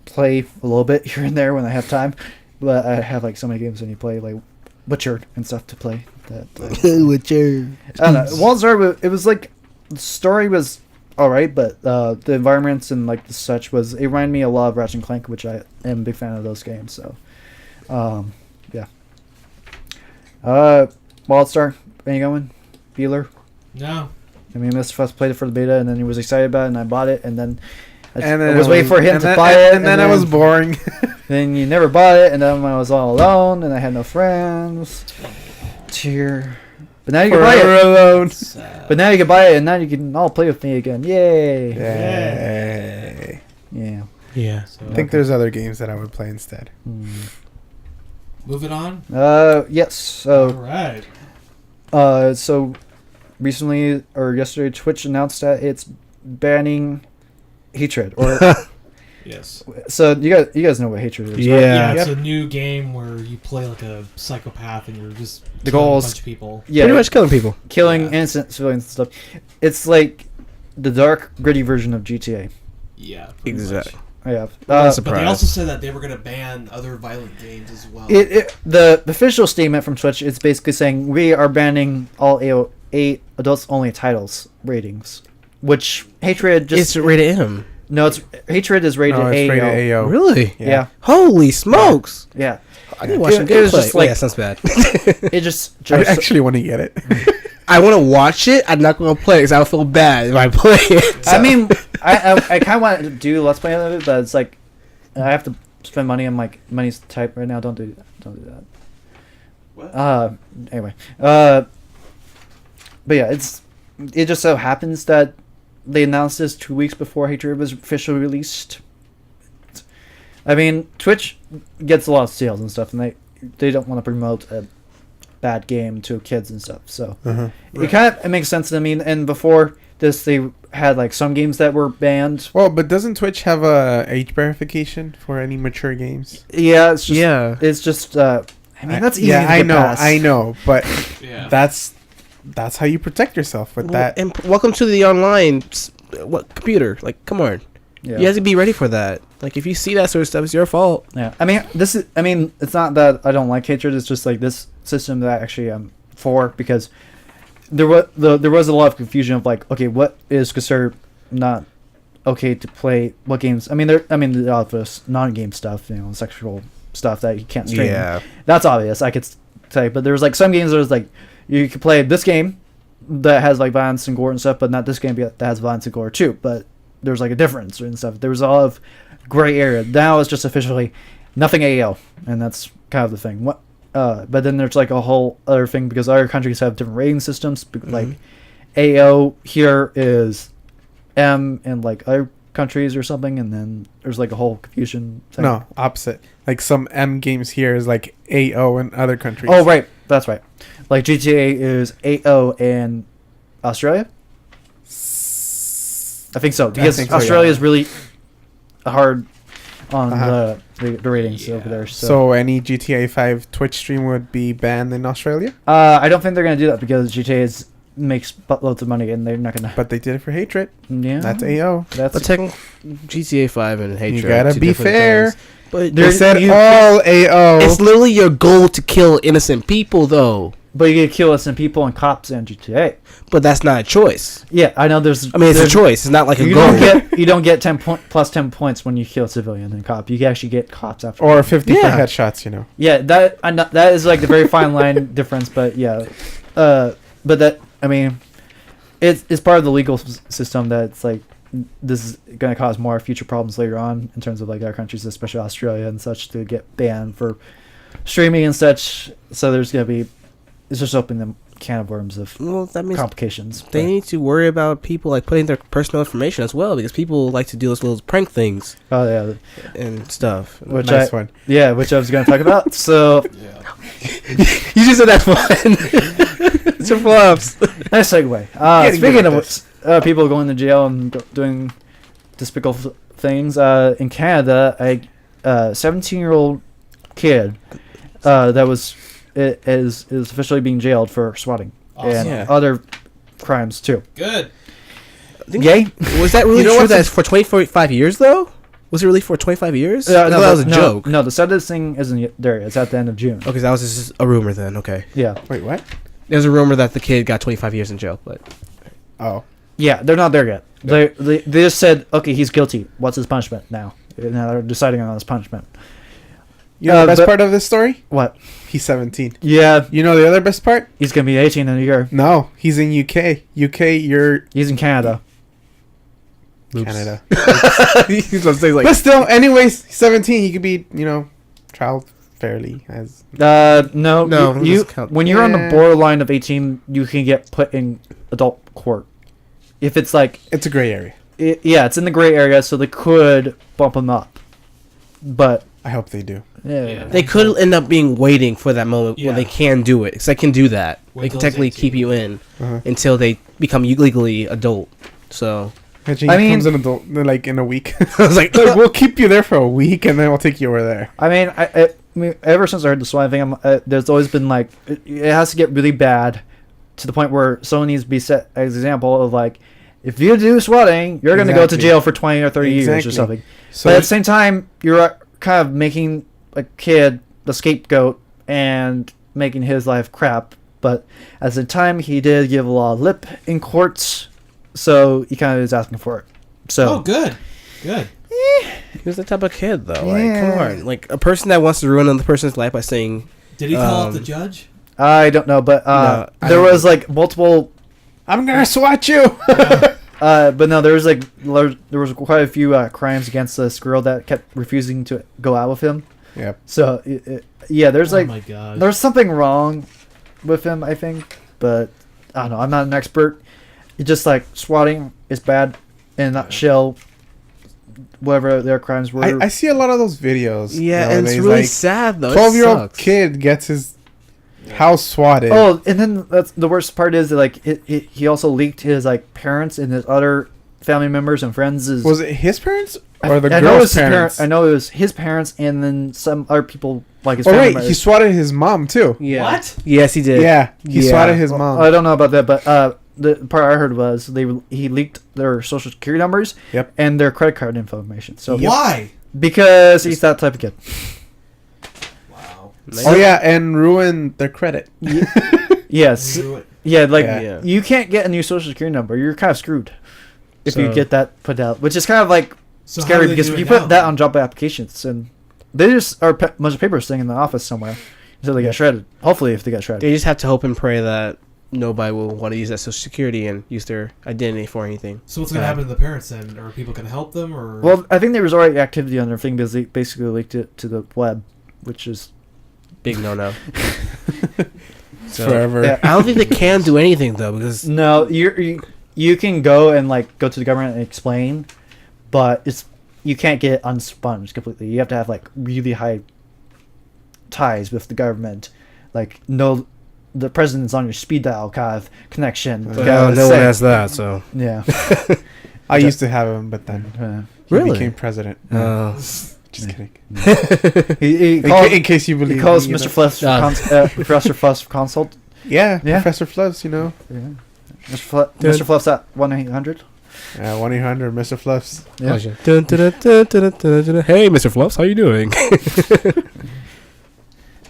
play a little bit here and there when I have time. But I have like so many games when you play like Witcher and stuff to play. That Witcher. I don't know. Wild Star, it was like the story was all right, but the environments and like the such it reminded me a lot of Ratchet and Clank, which I am a big fan of those games. So, yeah. Wild Star, any going? Feeler? No. I mean, Mr. Fuss played it for the beta, and then he was excited about it, and I bought it, and then I And then was waiting for him and to then- buy it, and then I was boring. Then you never bought it, and then I was all alone, and I had no friends. Tear. But now you can buy it. Forever alone. But now you can buy it, and now you can all play with me again. Yay! Yay. Yeah. Yeah. So I think there's other games that I would play instead. moving on. Yes. All So, right. so recently or yesterday, Twitch announced that it's banning hatred. Or Yes. so you guys know what hatred is, Yeah. right? Yeah, it's Yep. a new game where you play like a psychopath and you're just The killing goals- a bunch of people. Yeah. Pretty much killing people. killing Yeah. innocent civilians and stuff. It's like the dark, gritty version of GTA. Yeah. pretty Exactly. much. Yeah. That's But they Surprise. also said that they were going to ban other violent games as well. The official statement from Twitch is basically saying we are banning all AO8 adults only titles ratings, which hatred just It's rated M. no, it's hatred is rated No, it's AO. rated AO. Really? Yeah, Holy smokes! yeah. I need to watch some It was gameplay. just Oh, like- yeah, sounds bad. It just I actually want to get it. I want to watch it. I'm not going to play it because I would feel bad if I play it. I mean, I kind of want to do let's play of it, but it's like I have to spend money on like money's tight right now. Don't do that. What? Anyway, but yeah, it just so happens that they announced this 2 weeks before Hatred was officially released. I mean, Twitch gets a lot of sales and stuff, and they don't want to promote a bad game to kids and stuff. So it kind of it makes sense to me. And before this, they had like some games that were banned. Well, but doesn't Twitch have a age verification for any mature games? Yeah, it's just Yeah. it's just. I mean, that's easy. Yeah, to I get know, past. I know, but Yeah. that's how you protect yourself with that. And welcome to the online computer. Like, come on. Yeah. You have to be ready for that. Like, if you see that sort of stuff, it's your fault. Yeah, I mean, it's not that I don't like hatred. It's just like this system that actually 4 because there was a lot of confusion of like, okay, what is considered not okay to play, what games. There's obvious non-game stuff, sexual stuff that you can't stream. Yeah. That's obvious, I could say, but there was like some games that was like you could play this game that has like violence and gore and stuff, but not this game that has violence and gore too. But there's like a difference and stuff. There was a lot of gray area. Now it's just officially nothing AO, and that's kind of the thing. But then there's like a whole other thing because other countries have different rating systems. Like AO here is M in like other countries or something, and then there's like a whole confusion thing. No, opposite. Like some M games here is like AO in other countries. Oh, right. That's right. Like GTA is AO in Australia? I think so. Because think so, Australia yeah. is really hard on the ratings over there. So any GTA 5 Twitch stream would be banned in Australia? I don't think they're going to do that because GTA makes buttloads of money and they're not going to... But they did it for Hatred. Yeah. That's AO. That's But GTA 5 and Hatred. You gotta two be different fair. things. But They said all AO. it's literally your goal to kill innocent people, though. But you get kill innocent people and cops in GTA. But that's not a choice. Yeah, I know there's... It's a choice. It's not like a You goal. don't get 10 plus 10 points when you kill a civilian and cop. You can actually get cops after. Or 50 for Yeah. headshots, Yeah, that is like the very fine line difference, but yeah. But that, it's part of the legal system that it's like this is going to cause more future problems later on in terms of like our countries, especially Australia and such, to get banned for streaming and such. So there's going to be, it's just opening the can of worms of That means complications. they need to worry about people like putting their personal information as well, because people like to do those little prank things Oh yeah, and stuff. which Nice one. which I was going to talk about. So You just said that fun. It's your flops. nice segue. Getting Speaking good at of people going to jail and doing despicable things, in Canada, a 17-year-old kid that was is officially being jailed for swatting Awesome. and Yeah. other crimes too. Good. Yay! Was that really You know true? what's That's for 25 years, though? Was it really for 25 years? No, I thought that was a no, joke. No, the sentencing isn't yet there. It's at the end of June. Okay, that was just a rumor then. Okay. Yeah, Wait, what? There's a rumor that the kid got 25 years in jail, but Oh. yeah, they're not there yet. They just said, okay, he's guilty. What's his punishment now? Now they're deciding on his punishment. You know the best but- part of this story? What? He's 17. Yeah, You know the other best part? he's gonna be 18 in a year. No, he's in UK. UK, you're He's in Canada. Canada. he's gonna say like, But still, anyways, 17, he could be, child fairly as... No, No, it You doesn't count. when you're on the Yeah. borderline of 18, you can get put in adult court. If it's like, It's a gray area. it's in the gray area, so they could bump him up. But I hope they do. yeah, they could end up being waiting for that moment Yeah. when they can do it. Because they can do that. Wait They till can he's technically 18. keep you in Uh-huh. until they become legally adult. So Imagine I he mean- comes in adult, like in a week. I was like, Like, we'll keep you there for a week, and then we'll take you over there. I mean, ever since I heard the swine thing, there's always been like it has to get really bad to the point where someone needs to be set as an example of like, if you do swatting, you're going to go to Exactly. jail for 20 or 30 years or Exactly. something. So But at the same time, you're kind of making a kid the scapegoat and making his life crap. But at the time, he did give a lot of lip in courts, so he kind of is asking for it. So Oh, good. Good. he was the type of kid, though. Like, Yeah. come on. Like, a person that wants to ruin another person's life by saying, Did he call out the Um, judge? I don't know, but No, I there don't- was like multiple. I'm gonna swat you. But no, there was like there was quite a few crimes against this girl that kept refusing to go out with him. Yep. So yeah, there's Oh like my god. there's something wrong with him, I think. But I don't know. I'm not an expert. It's just like swatting is bad in a nutshell. Whatever their crimes were. I see a lot of those videos. yeah, and it's nowadays, really like, sad, though. 12-year-old It sucks. kid gets his house swatted. Oh, and then that's the worst part is that, like he also leaked his like parents and his other family members and friends. Was it his parents or the I know it was girl's his parents? I know it was his parents and then some other people like his Oh family wait, he members. swatted his mom too. Yeah. What? Yes, he did. Yeah, he Yeah. swatted his Well, mom. I don't know about that, but the part I heard was he leaked their social security numbers Yep. and their credit card information. So Why? because he's that type of kid. Wow. Oh yeah, and ruin their credit. Yes. Do it. Yeah, like Yeah. you can't get a new social security number. You're kind of screwed if you So- get that put out, which is kind of like So how scary do they because do if it you now, put that then? on job applications and they just are a bunch of papers sitting in the office somewhere until they get shredded. Hopefully, if they get shredded. They just have to hope and pray that nobody will want to use that social security and use their identity for anything. So what's gonna happen to the parents then? Are people gonna help them or? Well, I think there was already activity on their thing because they basically leaked it to the web, which is Big no. Forever. yeah. I don't think they can do anything though because No, you can go and like go to the government and explain, but you can't get it unsponged completely. You have to have like really high ties with the government, like no, the president's on your speed dial kind of connection. no kind of one say- has that. So Yeah. I used to have him, but then he Really? became president. Just kidding. he In, calls, in case you believe he calls me, you Mr. know. Fluff Professor Fluff for consult. Yeah, Yeah. Professor Fluffs, you know. Yeah. Mr. Fluff's at 1-800. 1-800 Mr. Fluffs. Yeah. Dun, dun, dun, dun, dun, dun, dun, dun. Hey, Mr. Fluffs, how you doing?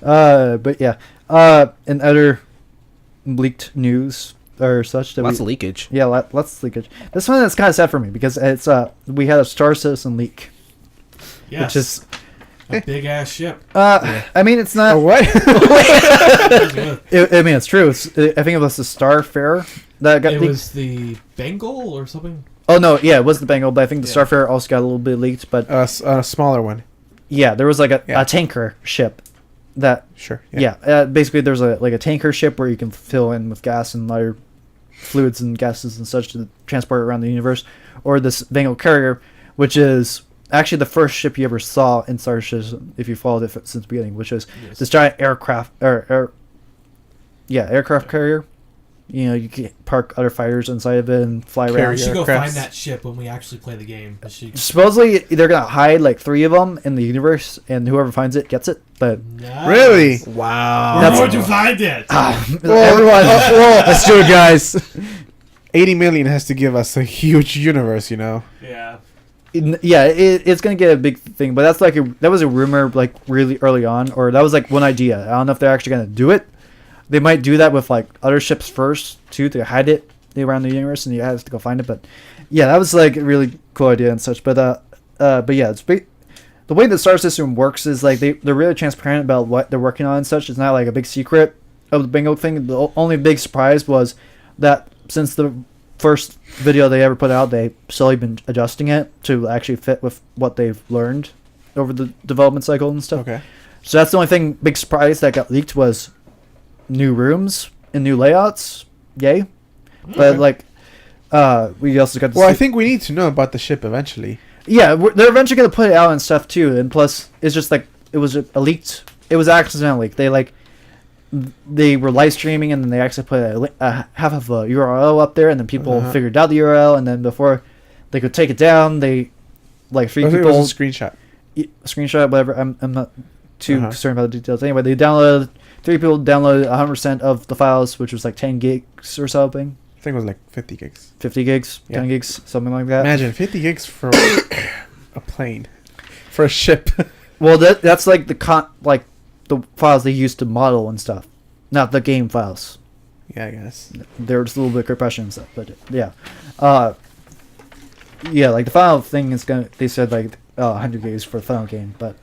But yeah. In other leaked news or such that Lots we, of leakage. yeah, lots of leakage. This one is kind of sad for me because it's we had a Star Citizen leak, yes, which is a big ass ship. I mean it's not. Oh, what? I mean it's true. I think it was the Starfarer that got It leaked. was the Bengal or something. Oh no, yeah, it was the Bengal, but I think the Yeah. Starfarer also got a little bit leaked. But A smaller one. yeah, there was like Yeah. a tanker ship that Sure. yeah, basically there's a tanker ship where you can fill in with gas and other fluids and gases and such to transport around the universe, or this Bengal carrier, which is actually the first ship you ever saw in Star Citizen if you followed it since the beginning, which is Yes. this giant aircraft aircraft carrier. You know, you can park other fighters inside of it and fly Carrier. around. We should go Aircrafts. find that ship when we actually play the game. We should- Supposedly they're gonna hide like 3 of them in the universe, and whoever finds it gets it. But Nice. Really? Wow. Where would you find it? everyone, Let's do it, guys. 80 million has to give us a huge universe, you know. Yeah. yeah, it's gonna get a big thing. But that's that was a rumor like really early on, or that was like one idea. I don't know if they're actually gonna do it. They might do that with like other ships first too to hide it around the universe, and you have to go find it. But yeah, that was like a really cool idea and such. But yeah, it's big. The way the Star System works is like they're really transparent about what they're working on and such. It's not like a big secret of the bingo thing. The only big surprise was that since the first video they ever put out, they slowly been adjusting it to actually fit with what they've learned over the development cycle and stuff. Okay. So that's the only thing big surprise that got leaked was new rooms and new layouts. Yay. But like we also got to Well, I see- think we need to know about the ship eventually. yeah, they're eventually going to put it out and stuff too. And plus it's just like it was a leaked, it was accidental leak. They were live streaming and then they actually put half of a URL up there, and then people figured out the URL, and then before they could take it down, they like 3 I think it people was a screenshot. screenshot whatever. I'm not too Uh-huh. concerned about the details. Anyway, they downloaded 3 people downloaded 100% of the files, which was like 10 gigs or something, I think it was like 50 gigs. 50 gigs, Yeah. 10 gigs, something like that. Imagine 50 gigs for a plane, for a ship. Well, that's like the files they used to model and stuff, not the game files. Yeah, I guess. There was a little bit of compression and stuff, but yeah, yeah, like the final thing is gonna. They said like 100 gigs for the final game, but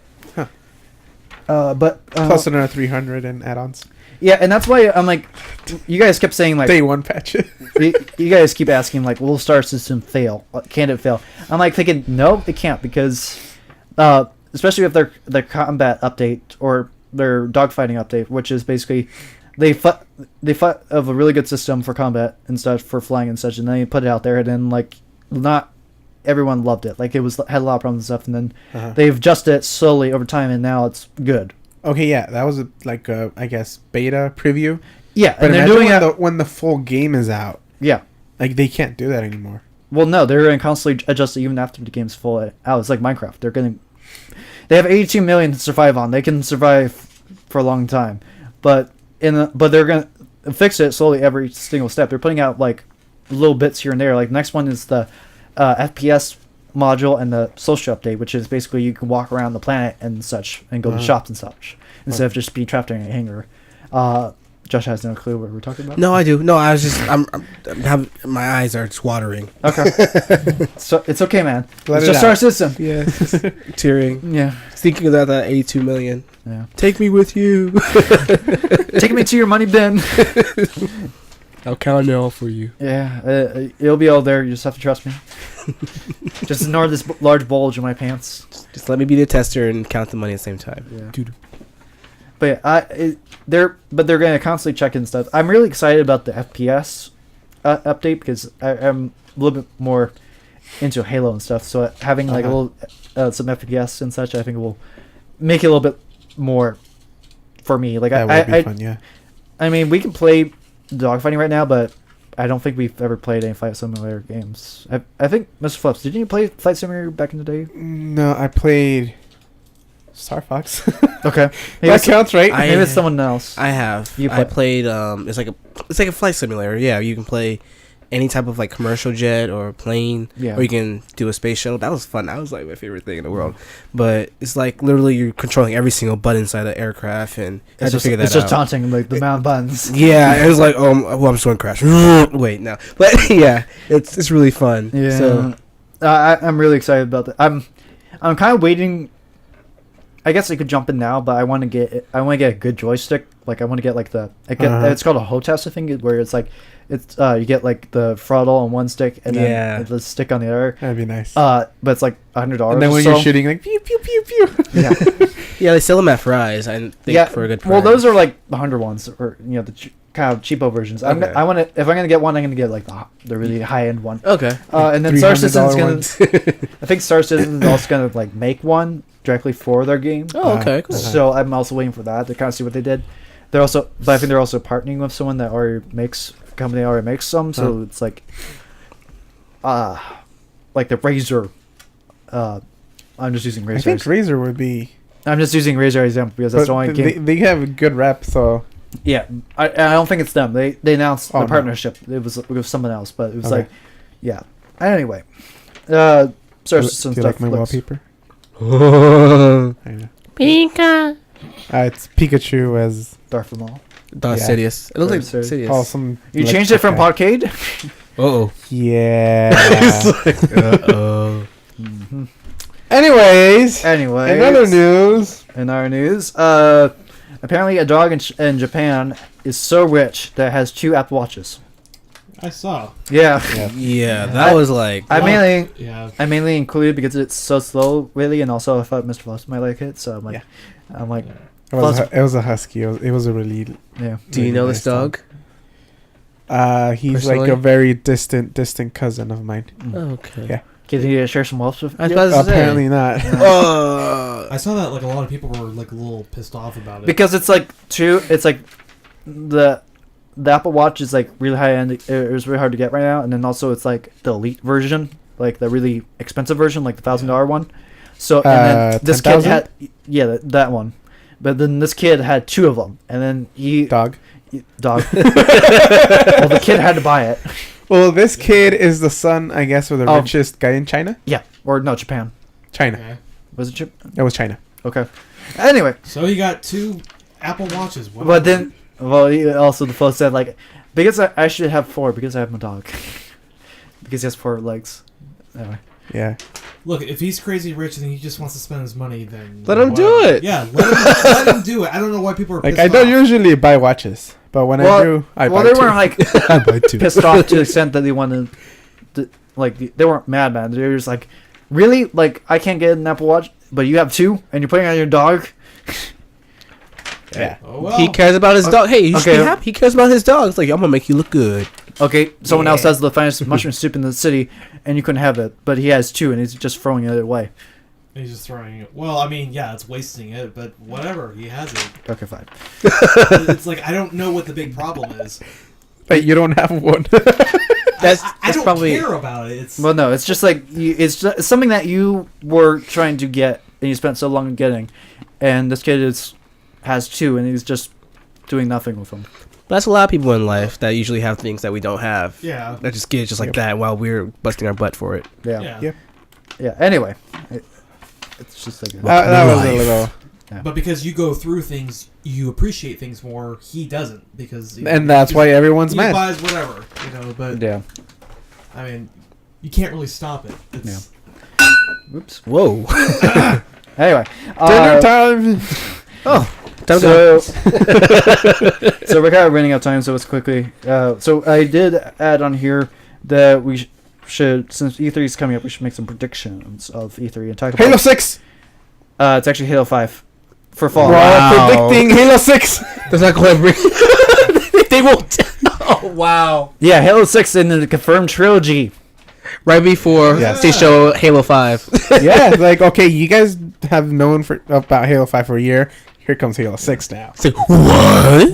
Plus another 300 and add-ons. yeah, and that's why I'm like, you guys kept saying like Day one patch. you guys keep asking like, will Star System fail? Can it fail? I'm like thinking no, it can't, because especially with their combat update or their dogfighting update, which is basically they fought of a really good system for combat and stuff, for flying and such, and then you put it out there, and then like not everyone loved it. Like it had a lot of problems and stuff, and then they've adjusted it slowly over time, and now it's good. Okay, yeah, that was I guess beta preview. Yeah, But and they're imagine doing it. when the full game is out. Yeah. Like they can't do that anymore. Well, no, they're going to constantly adjust it even after the game's full out. It's like Minecraft. They have 82 million to survive on. They can survive for a long time, but they're going to fix it slowly every single step. They're putting out like little bits here and there. Like next one is the FPS module and the social update, which is basically you can walk around the planet and such and go to shops and such instead of just being trapped in a hangar. Josh has no clue what we're talking about. No, I do. No, I was just. My eyes are just watering. Okay. So it's okay, man. Let It's it just out. our system. Yeah, tearing. Yeah. Thinking about that 82 million. Yeah. Take me with you. Take me to your money bin. I'll count it all for you. Yeah. It'll be all there. You just have to trust me. Just ignore this large bulge in my pants. Just let me be the tester and count the money at the same time. Yeah. Dude. But yeah, they're gonna constantly check in stuff. I'm really excited about the FPS update because I'm a little bit more into Halo and stuff. So having like a little some FPS and such, I think will make it a little bit more for me. Like That would be fun, yeah. I mean, we can play dogfighting right now, but I don't think we've ever played any Flight Simulator games. I think Mr. Flips, didn't you play Flight Simulator back in the day? No, I played Star Fox. Okay, That counts, right? maybe it's someone else. I have. You I play- played. It's like a flight simulator. Yeah, you can play any type of like commercial jet or plane, Yeah. or you can do a space shuttle. That was fun. That was like my favorite thing in the world. But it's like literally you're controlling every single button inside the aircraft, and I had to figure that it's just out. taunting like the mountain buttons. Yeah, it was like, well, I'm just going to crash. Wait, no, but yeah, it's really fun. Yeah. So I'm really excited about that. I'm kind of waiting. I guess I could jump in now, but I want to get a good joystick. Like I want to get like it's called a HOTAS, I think, where it's like it's you get like the throttle on one stick and then the stick on the other. That'd be nice. But it's like $100. And then when you're shooting, like pew pew pew pew. Yeah. yeah, they sell them at Fry's. I think for a good price. Well, those are like the $100 ones, or the kind of cheapo versions. Okay. If I'm gonna get one, I'm gonna get like the really high end one. Okay. And then Star Citizen's gonna. ones. I think Star Citizen's also gonna like make one directly for their game. Oh, okay, cool. So I'm also waiting for that to kind of see what they did. But I think they're also partnering with someone that already makes a company that already makes some. So it's like the Razer. I'm just using Razer. I think Razer would be. I'm just using Razer as example because that's the only game. They have a good rep, so. Yeah, I don't think it's them. They announced Oh, the no. partnership. It was with someone else, but it was Okay. like, yeah. Anyway, Star Do Citizen you stuff. like my looks- wallpaper? Darth I know. Pika. It's Pikachu as Darth Maul. Yeah. Sidious. It looks like Darth Sidious. awesome. You changed it from Podcade. Uh-oh. Yeah. Uh-oh. Mhm. Anyways, Anyway, in other news, in our news, apparently a dog in Japan is so rich that it has 2 Apple Watches. I saw. Yeah, Yeah, that was like... I Yeah. mainly included because it's so slow, really, and also I thought Mr. Floss might like it, so I'm like, it was a husky. It was a really. yeah. Do you really know nice this dog? He's like Personally? a very distant cousin of mine. Mm. Oh, okay. Yeah. Can you share some wealth with I was you? about to say. Apparently not. I saw that like a lot of people were like a little pissed off about it. Because it's like the Apple Watch is like really high end. It was really hard to get right now, and then also it's like the elite version, like the really expensive version, like the $1,000 one. So and then this kid 10,000? had that one, but then this kid had 2 of them, and then Dog. dog. Well, the kid had to buy it. Well, this kid is the son, I guess, of the Oh. richest guy in China. Yeah, or no, Japan. China. Okay. Was it Japan? It was China. Okay. Anyway, So he got 2 Apple Watches. Wow. but then, also the post said like, because I should have 4 because I have my dog. Because he has 4 legs. Anyway. Yeah. Look, if he's crazy rich and he just wants to spend his money, then Let him do it. Yeah, let him do it. I don't know why people are Like, pissed I don't off. usually buy watches, but when I do, I buy they two. weren't like I buy 2. pissed off to the extent that they wanted to, like, they weren't mad. They were just like, really? Like, I can't get an Apple Watch, but you have 2 and you're putting it on your dog? Yeah. Oh, well. He cares about his dog. Hey, you should Okay. be happy. He cares about his dog. It's like, I'm going to make you look good. Okay, someone else Yeah. has the finest mushroom soup in the city and you couldn't have it, but he has 2 and he's just throwing it away. He's just throwing it. Well, I mean, yeah, it's wasting it, but whatever. He has it. Okay, fine. It's like, I don't know what the big problem is. But you don't have one. I That's don't probably... care about it. It's Well, no, it's just like, it's something that you were trying to get and you spent so long getting, and this kid has 2 and he's just doing nothing with them. That's a lot of people in life that usually have things that we don't have. Yeah. That just get it just like Yep. that while we're busting our butt for it. Yeah. Yeah. Yep. Yeah. Anyway, it's just like that was a Life. little. But because you go through things, you appreciate things more. He doesn't because And that's why everyone's he mad. buys whatever, But Yeah. I mean, you can't really stop it. It's, Oops. Whoa. Anyway. Dinner time. Oh. Time to So, go. so we're kind of running out of time, so let's quickly. So I did add on here that we should, since E3 is coming up, we should make some predictions of E3 and talk about. Halo 6. It's actually Halo 5 for fall. Wow. We're predicting Halo 6. That's not going to bring. They won't. Oh, wow. Yeah, Halo 6 in the confirmed trilogy. Right before Yes. they show Halo 5. Yeah, like, okay, you guys have known about Halo 5 for a year. Here comes Halo 6 now. It's like, what?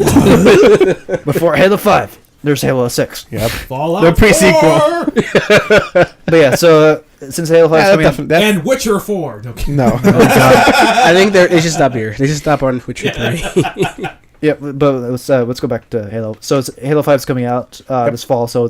Before Halo 5, there's Halo 6. Yep. Fallout The pre-sequel. 4 But yeah, so since Halo 5 is Yeah, coming up, that's, and Witcher 4. No, kidding. no. I think they should stop here. They should stop on Witcher 3. yeah, but let's go back to Halo. So it's Halo 5 is coming out this fall, so I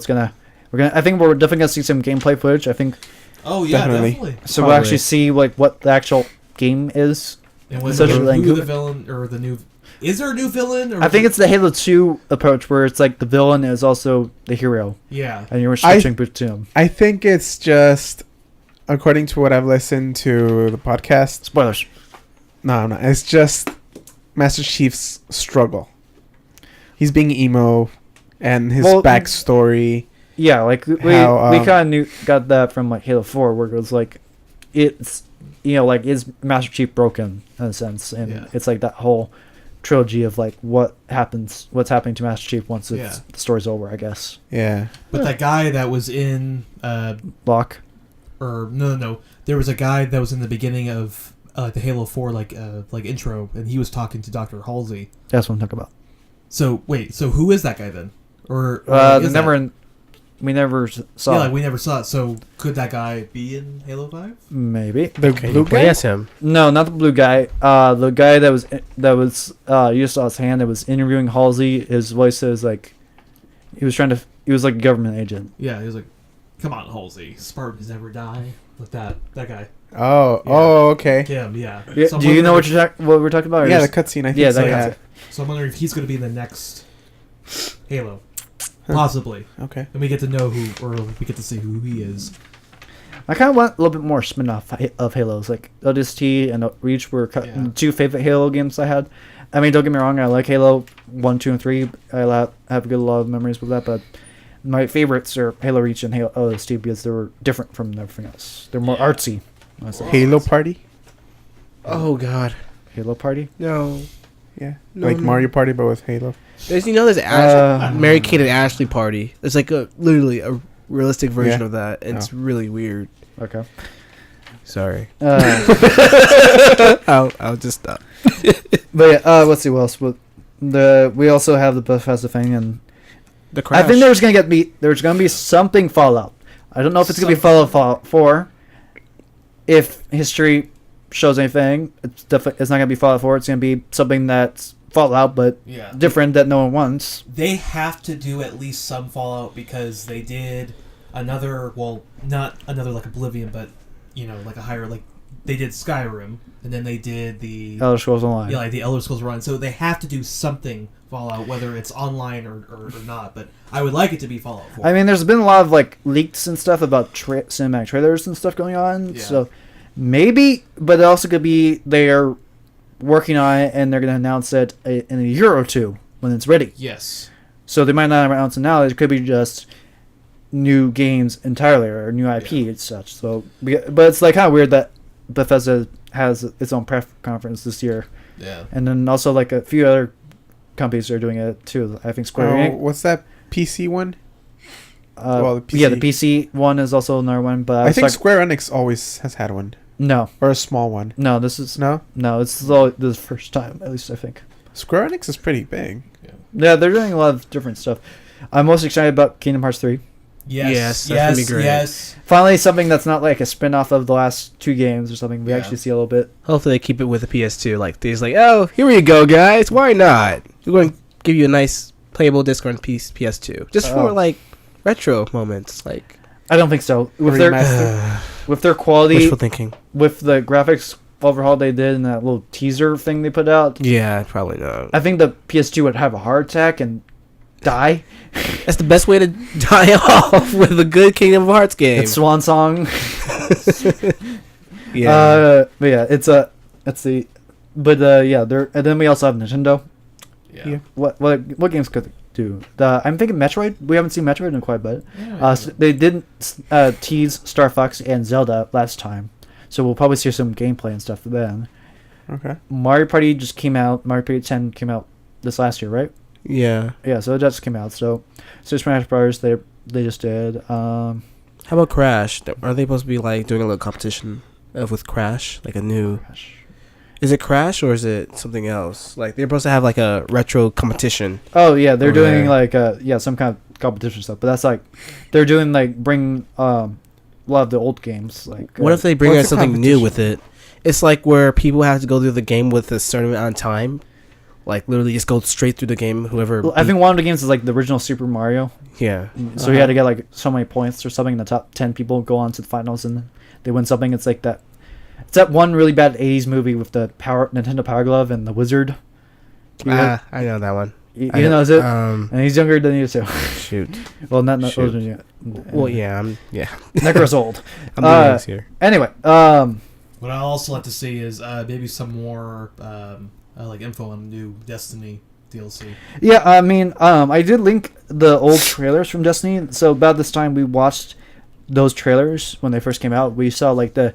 think we're definitely gonna see some gameplay footage. I think Oh yeah, Definitely. definitely. so. We'll actually see like what the actual game is. And whether Essentially, like, who the villain or the new. Is there a new villain? Or I think it's the Halo 2 approach where it's like the villain is also the hero, Yeah. and you're switching between. I think it's just, according to what I've listened to the podcast. Spoilers. No, it's just Master Chief's struggle. He's being emo, and his backstory. Yeah, like we kind of got that from like Halo 4, where it was like, it's like is Master Chief broken in a sense, and it's like that whole trilogy of like what's happening to Master Chief once the story's over, I guess. Yeah. But that guy that was in Locke. or no, there was a guy that was in the beginning of the Halo 4 like intro, and he was talking to Dr. Halsey. That's what I'm talking about. So wait, so who is that guy then? Or we never saw. Yeah, like we never saw it. So could that guy be in Halo 5? Maybe. The blue guy? Yes, him. No, not the blue guy. The guy that was you saw his hand that was interviewing Halsey. His voice is like he was like a government agent. Yeah, he was like, "Come on, Halsey, Spartans never die." Like that guy. Oh, okay. Him, yeah. Yeah, So I'm do you know wondering what we're talking about? Or Yeah, the just- cutscene. I think yeah, so, that yeah. cutscene. So I'm wondering if he's going to be in the next Halo, possibly, Okay. and we get to know we get to see who he is. I kind of want a little bit more spin-off of Halos. Like ODST and Reach were the two favorite Halo games I had. I mean, don't get me wrong, I like Halo 1, 2, and 3. I have a lot of memories with that, but my favorites are Halo Reach and Halo ODST because they were different from everything else. They're more artsy. honestly. Halo Party? Oh, God. Halo Party? No. Yeah. No, like no. Mario Party, but with Halo. There's Mary-Kate and Ashley Party. It's like literally a realistic version of that. And it's really weird. Okay. Sorry. Uh, I'll just stop. but yeah, let's see what else. We also have the Bethesda thing, and The Crash. I think there's gonna be something Fallout. I don't know if it's gonna be Fallout 4. If history shows anything, it's not gonna be Fallout 4. It's gonna be something that's Fallout, but different that no one wants. They have to do at least some Fallout because they did another. Well, not another like Oblivion, but like a higher like they did Skyrim, and then they did the Elder Scrolls Online. Yeah, like the Elder Scrolls Run. So they have to do something Fallout, whether it's online or not. But I would like it to be Fallout 4. I mean, there's been a lot of like leaks and stuff about cinematic trailers and stuff going on. Yeah. So maybe, but it also could be they are working on it and they're going to announce it in a year or two when it's ready. Yes. So they might not announce it now. It could be just new games entirely or new IP and such. So, but it's like kind of weird that Bethesda has its own press conference this year. Yeah. And then also like a few other companies are doing it too. I think Square Enix. What's that PC one? The PC one is also another one. But I think Square Enix always has had one. No. Or a small one. No, this is No, this is the first time, at least I think. Square Enix is pretty big. Yeah, they're doing a lot of different stuff. I'm most excited about Kingdom Hearts 3. Yes. Yes, that's gonna be great. Yes. Finally, something that's not like a spin-off of the last two games or something. We actually see a little bit. Hopefully they keep it with the PS2. Like, they're just like, oh, here we go, guys. Why not? We're going to give you a nice playable disc on PS2. Just for, like, retro moments. Like, I don't think so. With their quality, wishful thinking. with the graphics overhaul they did and that little teaser thing they put out, Yeah, probably not. I think the PS2 would have a heart attack and die. That's the best way to die off with a good Kingdom Hearts game. It's Swan Song. Yeah. But yeah, it's the, but yeah, there, and then we also have Nintendo. Yeah. What games could they do? I'm thinking Metroid. We haven't seen Metroid in quite a bit. Yeah, So they didn't tease Star Fox and Zelda last time, so we'll probably see some gameplay and stuff then. Okay. Mario Party just came out. Mario Party 10 came out this last year, right? Yeah. Yeah, so it just came out. So Super Smash Bros. They just did. How about Crash? Are they supposed to be like doing a little competition with Crash, like a new? Is it Crash or is it something else? Like they're supposed to have like a retro competition. Oh yeah, they're over doing there. like some kind of competition stuff. But that's like they're doing like bring a lot of the old games. Like What if they bring what's out the something new competition? with it? It's like where people have to go through the game with a certain amount of time. Like literally just go straight through the game. Whoever. I think one of the games is like the original Super Mario. Yeah. So you had to get like so many points or something. The top 10 people go on to the finals and they win something. It's like that. It's that one really bad 80s movie with the Nintendo Power Glove and the wizard. I know that one. You know it? Um, And he's younger than you too. shoot. Well, not Shoot. yet. Well, yeah. Yeah. Necro's old. I'm doing this here. Anyway, What I also like to see is maybe some more like info on new Destiny DLC. yeah, I mean, I did link the old trailers from Destiny. So about this time, we watched those trailers when they first came out. We saw like the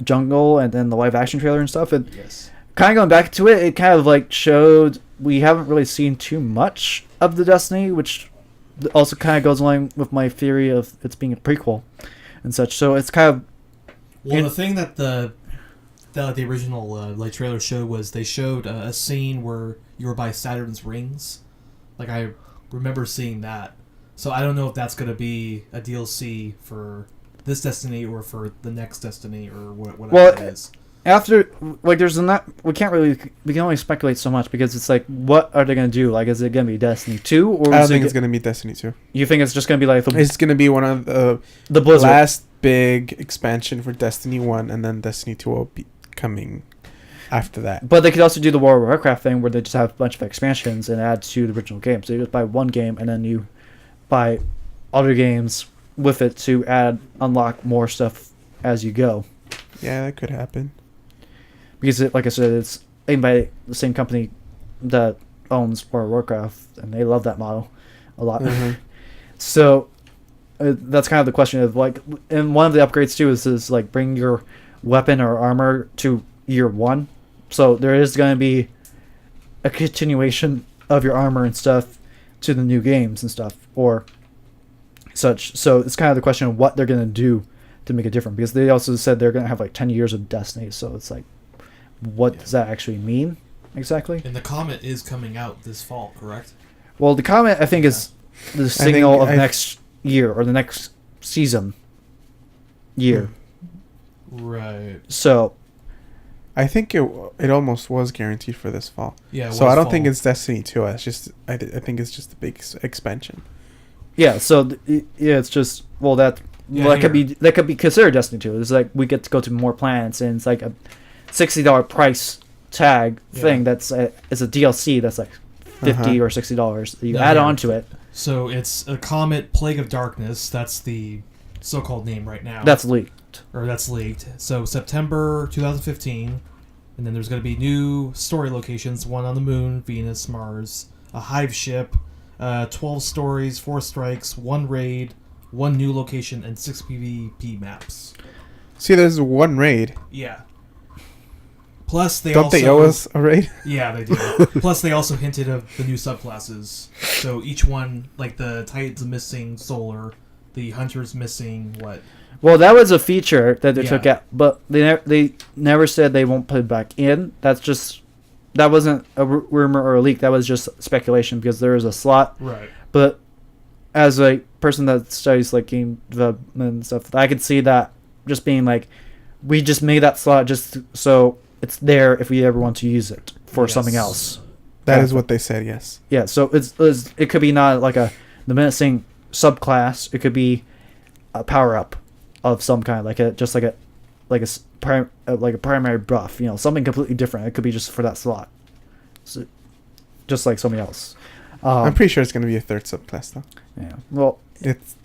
jungle and then the live action trailer and stuff. And Yes. kind of going back to it, it kind of like showed we haven't really seen too much of the Destiny, which also kind of goes along with my theory of it's being a prequel and such. So it's kind of Well, the thing that the original like trailer showed was they showed a scene where you were by Saturn's rings. Like I remember seeing that. So I don't know if that's going to be a DLC for this Destiny or for the next Destiny or whatever Well, it is. after like we can only speculate so much because it's like what are they going to do? Like is it going to be Destiny 2 or I don't is think it it's gonna be Destiny 2. you think it's just going to be like It's gonna be one of the the Blizzard? last big expansion for Destiny 1, and then Destiny 2 will be coming after that. But they could also do the World of Warcraft thing where they just have a bunch of expansions and add to the original game. So you just buy one game and then you buy other games with it to unlock more stuff as you go. Yeah, that could happen. Because, like I said, it's made by the same company that owns World of Warcraft, and they love that model a lot. Mhm. So that's kind of the question of like, and one of the upgrades too is like bring your weapon or armor to year 1. So there is going to be a continuation of your armor and stuff to the new games and stuff or such. So it's kind of the question of what they're going to do to make it different, because they also said they're going to have like 10 years of Destiny. So it's like, what does that actually mean exactly? And the Comet is coming out this fall, correct? Well, the comment I think is the signal think of I- next year or the next season year. Right. So I think it almost was guaranteed for this fall. Yeah. it So was I don't fall. think it's Destiny 2. It's just I think it's just a big expansion. yeah, so yeah, it's just that Yeah, that could be considered Destiny 2. It's like we get to go to more planets, and it's like a $60 price tag thing that's is a DLC that's like $50 or $60 that you No, add yeah. on to it. So it's a Comet Plague of Darkness. That's the so-called name right now. That's leaked. That's leaked. So September 2015, and then there's going to be new story locations: one on the Moon, Venus, Mars, a hive ship, 12 stories, 4 strikes, 1 raid, 1 new location, and 6 PvP maps. See, there's one raid. Yeah. Plus, they Don't also they owe us a raid? Yeah, they do. Plus, they also hinted of the new subclasses. So each one, like the Titan's missing Solar, the Hunter's missing what? Well, that was a feature that they Yeah. took out, but they never said they won't put it back in. That wasn't a rumor or a leak. That was just speculation because there is a slot. Right. But as a person that studies like game development and stuff, I could see that just being like, we just made that slot just so it's there if we ever want to use it for Yes. something else. That is what they said. Yes. Yeah, so it could be not like the menacing subclass. It could be a power up of some kind, like a like a primary buff. Something completely different. It could be just for that slot, so, just like somebody else. I'm pretty sure it's going to be a third subclass though. Yeah. Well, It's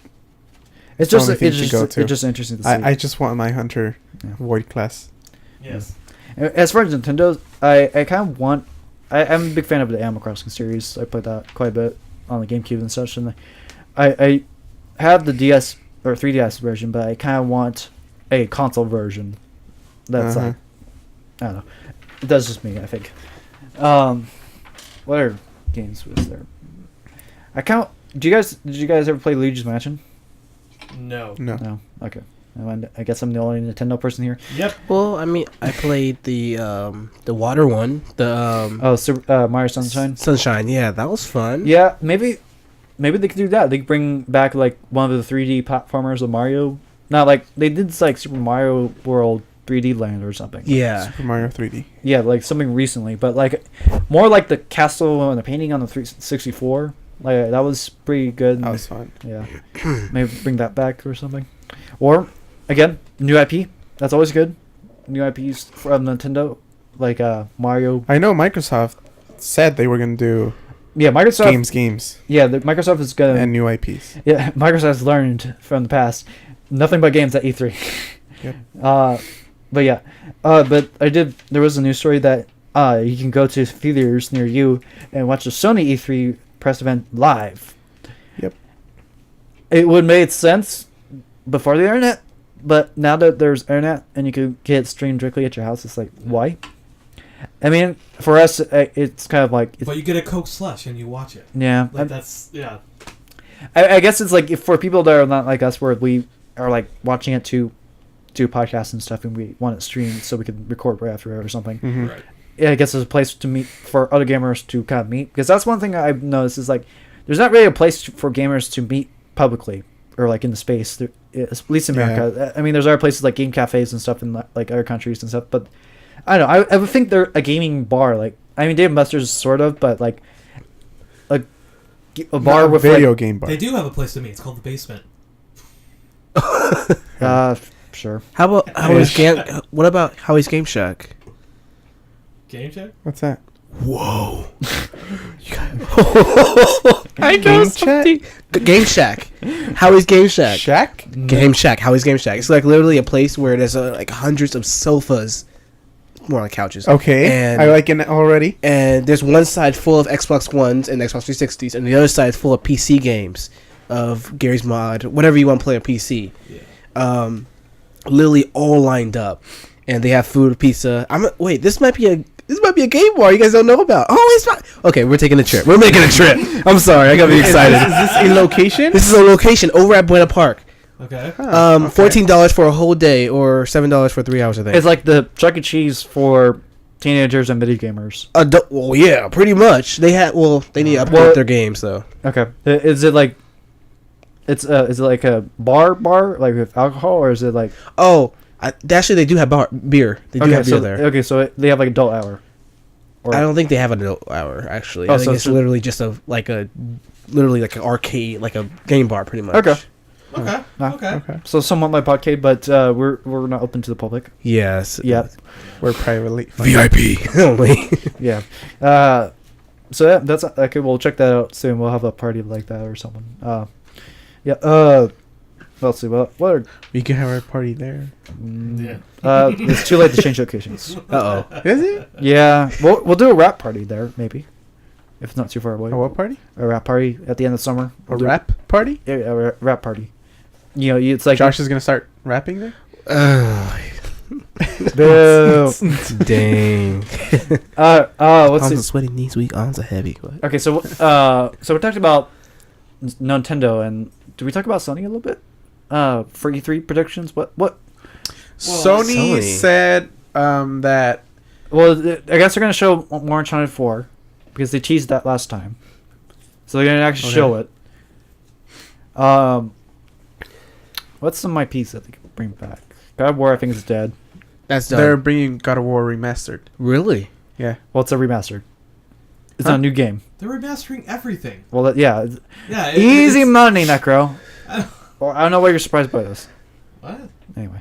just only thing to go to. it's just interesting to see. I just want my hunter void class. Yes. As far as Nintendo, I kind of want. I'm a big fan of the Animal Crossing series. I played that quite a bit on the GameCube and such, and I have the DS or 3DS version, but I kind of want a console version. That's like, I don't know. That's just me, I think. What other games was there? Did you guys ever play Luigi's Mansion? No. No. Okay. I guess I'm the only Nintendo person here. Yep. Well, I mean, I played the water one, Mario Sunshine. Sunshine. Yeah, that was fun. Yeah, maybe they could do that. They could bring back like one of the 3D platformers of Mario. Not like they did like Super Mario World 3D Land or something. Yeah. Super Mario 3D. Yeah, like something recently, but like more like the castle and the painting on the 364. Like that was pretty good. That was fun. Yeah, maybe bring that back or something. Or again, new IP. That's always good. New IPs from Nintendo, like Mario. I know Microsoft said they were going to do Yeah, Microsoft. games, Yeah, Microsoft is gonna. and new IPs. Yeah, Microsoft has learned from the past. Nothing but games at E3. Yep. But yeah, there was a news story that you can go to theaters near you and watch the Sony E3 press event live. Yep. It would make sense before the internet, but now that there's internet and you can get it streamed directly at your house, it's like, why? I mean, for us, it's kind of like... But you get a Coke slush and you watch it. Yeah. Like that's, yeah. I guess it's like, if for people that are not like us, where we are like watching it to do podcasts and stuff, and we want it streamed so we can record right after it or something. Mm-hmm. Right. Yeah, I guess it's a place to meet for other gamers to kind of meet, because that's one thing I've noticed is like there's not really a place for gamers to meet publicly or like in the space, at least in America. I mean, there's other places like game cafes and stuff in like other countries and stuff, but I don't know. I would think they're a gaming bar. Like, I mean, Dave & Buster's sort of, but like a bar Not with video like, game bar. They do have a place to meet. It's called the basement. sure. How about what about Howie's Game Shack? Game check? What's that? Whoa. I know something. Game Shack. Howie's Game Shack. Shack? Game Shack. Howie's Game Shack. It's like literally a place where there's like hundreds of sofas, more like couches. Okay. And I like it already. And there's one side full of Xbox Ones and Xbox 360s, and the other side full of PC games of Gary's Mod, whatever you want to play on PC. Yeah. Literally all lined up, and they have food, pizza. Wait, this might be a game bar you guys don't know about. Oh, it's not. Okay, we're taking a trip. We're making a trip. I'm sorry, I gotta be excited. Is this a location? This is a location over at Buena Park. Okay. Okay. $14 for a whole day, or $7 for 3 hours. I think It's like the Chuck E. Cheese for teenagers and video gamers. Well, yeah, pretty much. They need to upgrade their games though. Okay. Is it like is it like a bar like with alcohol, or is it like Actually, they do have beer. They do have beer there. Okay, so they have like adult hour. Or I don't think they have an adult hour actually. Oh, I think so it's literally just literally like an arcade, like a game bar, pretty much. Okay. Okay. Ah, Okay. So somewhat like Podcade, but we're not open to the public. Yes. Yeah. We're privately. VIP only. Yeah. So yeah, that's okay. We'll check that out soon. We'll have a party like that or something. Yeah. Let's see. What We can have our party there. Yeah. it's too late to change locations. Uh oh. Is it? Yeah. We'll do a rap party there maybe, if it's not too far away. A what party? A rap party at the end of summer. A rap party? Yeah, a rap party. It's like Josh is gonna start rapping there. Boo. Dang. What's Arms it? are sweaty, knees weak, arms are heavy. What? Okay, so we're talking about Nintendo, and did we talk about Sony a little bit? For E3 predictions, what? Sony said that. Well, I guess they're gonna show more Uncharted 4 because they teased that last time, so they're gonna actually show it. What's some IPs that they can bring back? God of War, I think, is dead. That's done. They're bringing God of War remastered. Really? Yeah. Well, it's a remastered. It's not a new game. They're remastering everything. Well, yeah. Yeah. Easy money, Necro. Well, I don't know why you're surprised by this. What? Anyway,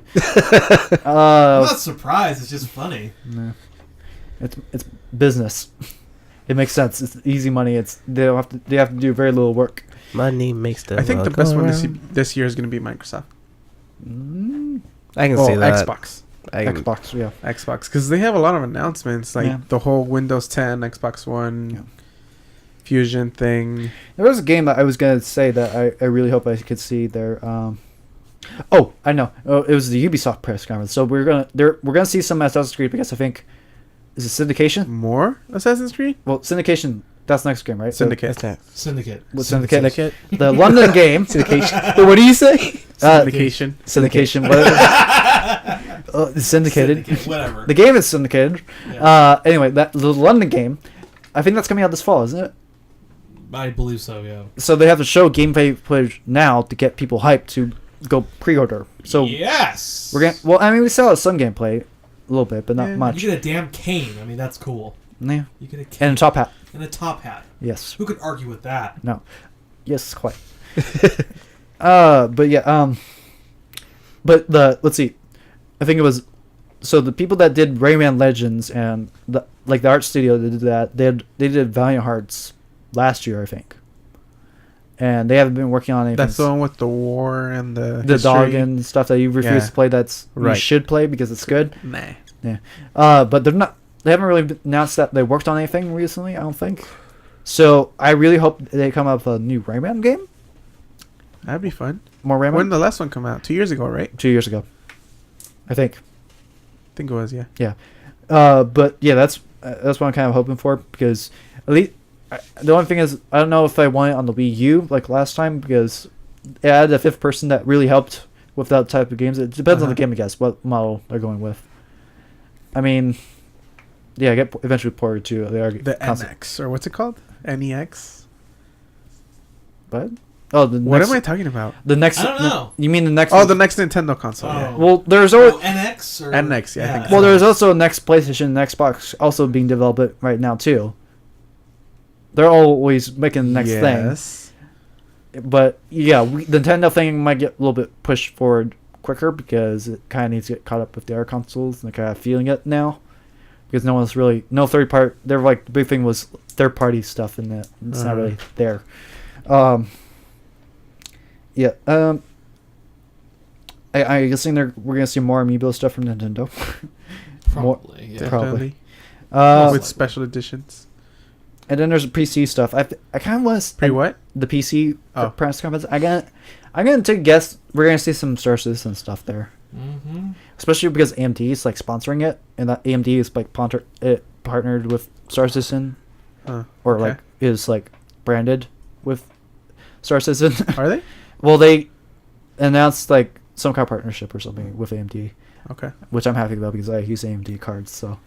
I'm not surprised. It's just funny. nah. It's business. It makes sense. It's easy money. They have to do very little work. Money makes the. I think the world best go one round. this year is going to be Microsoft. I can see that. Xbox. Xbox, yeah. Xbox, because they have a lot of announcements, like Yeah. the whole Windows 10, Xbox One, Yeah. Fusion thing. There was a game that I was gonna say that I really hope I could see there. Oh, I know. Oh, it was the Ubisoft press conference. So we're gonna see some Assassin's Creed because I think is it Syndication? More Assassin's Creed? Well, Syndication. That's next game, right? Syndicate. That's that. Syndicate. What's Syndicate? Syndicate. The London game. Syndication. What do you say? Syndication. Syndication. Whatever. It's syndicated. Syndicate, whatever. The game is syndicated. Yeah. Anyway, the London game. I think that's coming out this fall, isn't it? I believe so. Yeah. So they have to show gameplay footage now to get people hyped to go pre-order. So Yes. we're gonna. Well, I mean, we saw some gameplay, a little bit, but not Yeah. much. You get a damn cane. I mean, that's cool. Yeah. You get a cane And a top hat. and a top hat. Yes. Who could argue with that? No. Yes, quite. But yeah. But let's see. I think it was. So the people that did Rayman Legends and the art studio that did that, they did Valiant Hearts last year, I think. And they haven't been working on anything. That's the one with the war and the the history. dog and stuff that you refuse Yeah. to play. That's you Right. should play because it's good. Nah. But they're not. They haven't really announced that they worked on anything recently. I don't think. So I really hope they come up with a new Rayman game. That'd be fun. More Rayman. When did the last one come out? 2 years ago, right? 2 years ago, I think. I think it was, yeah. But yeah, that's what I'm kind of hoping for because at least the only thing is I don't know if I want it on the Wii U like last time because it had a fifth person that really helped with that type of games. It depends on the game, I guess, what model they're going with. I mean, yeah, get eventually ported to The console. NX, or what's it called? NEX? But oh, the What next, am I talking about? the next. I don't know. You mean the next? Oh, the next Nintendo console. Yeah. Well, there's always. Oh, NX or NX, yeah, I think Well, there's also a next PlayStation and Xbox also being developed right now too. They're always making the next yes. thing. But yeah, the Nintendo thing might get a little bit pushed forward quicker because it kind of needs to get caught up with the other consoles and they're kind of feeling it now. Because no third part. They're like the big thing was third party stuff in it. It's not really there. Yeah. I'm guessing we're gonna see more Amiibo stuff from Nintendo. Probably. Yeah. Probably. With Like- special editions. And then there's the PC stuff. I kind of want Pre what? the PC Oh. press conference. I'm gonna take a guess. We're gonna see some Star Citizen stuff there, Mm-hmm. especially because AMD is like sponsoring it, and that AMD is like partnered with Star Citizen, Huh. or Okay. like is like branded with Star Citizen. Are they? Well, they announced like some kind of partnership or something with AMD, Okay. which I'm happy about because I use AMD cards. So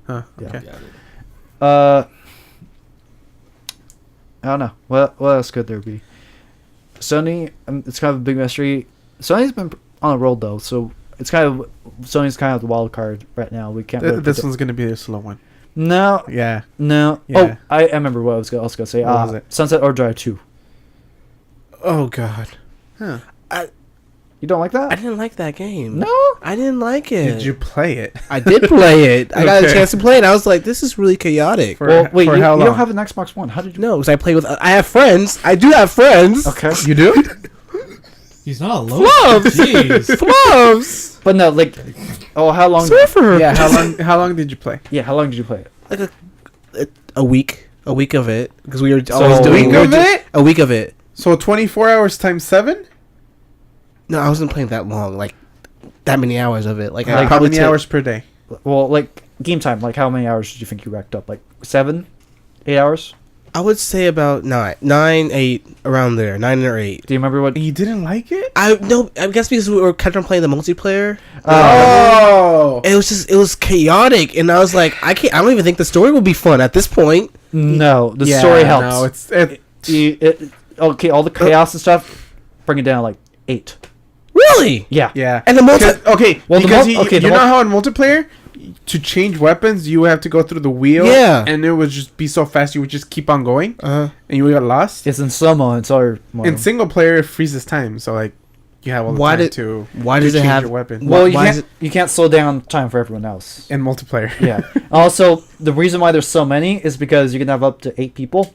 Huh. Yeah. Okay. Yeah. I don't know. What else could there be? Sony, it's kind of a big mystery. Sony's been on a roll though, so Sony's kind of the wild card right now. We can't. Really This predict- one's gonna be a slow one. No, Yeah. no. Yeah. Oh, I remember what I was gonna say. What was it? Sunset Overdrive 2. Oh God. Huh. You don't like I that? didn't like that game. No. I didn't like it. Did you play it? I did play it. I got a Okay. chance to play it. And I was like, this is really chaotic. Well, wait. for You how long? don't have an Xbox One. How did you? No, because I play with. I have friends. I do have friends. Okay. You do? He's not alone. Gloves. Jeez. Gloves. But no, like, how long? Surfer. Yeah. How long did you play? Yeah, how long did you play it? Like a week. A week of it because we were always So- doing Week of it? a week of it. So 24 hours times 7? No, I wasn't playing that long. Like that many hours of it. Like I How probably many took- hours per day? Well, like game time. Like, how many hours did you think you racked up? Like 7, 8 hours? I would say about 9, 8, around there. 9 or 8. Do you remember what? You didn't like it? I guess because we were kept on playing the multiplayer. Oh. It was chaotic, and I was like, I don't even think the story will be fun at this point. No, the Yeah, story helps. No, it's Okay, all the chaos and stuff, bring it down to like 8. Really? Yeah. yeah. And the multi. Okay, Well, the because mul- okay, you the know mul- how in multiplayer, to change weapons, you have to go through the wheel. Yeah. And it would just be so fast, you would just keep on going, Uh, and you would get lost. It's in slow mo. It's all. In single player, it freezes time. So like, you have all the Why time did- to Why to does it change have? your weapon. Well, why is it? you can't slow down time for everyone else. In multiplayer. Yeah. Also, the reason why there's so many is because you can have up to 8 people.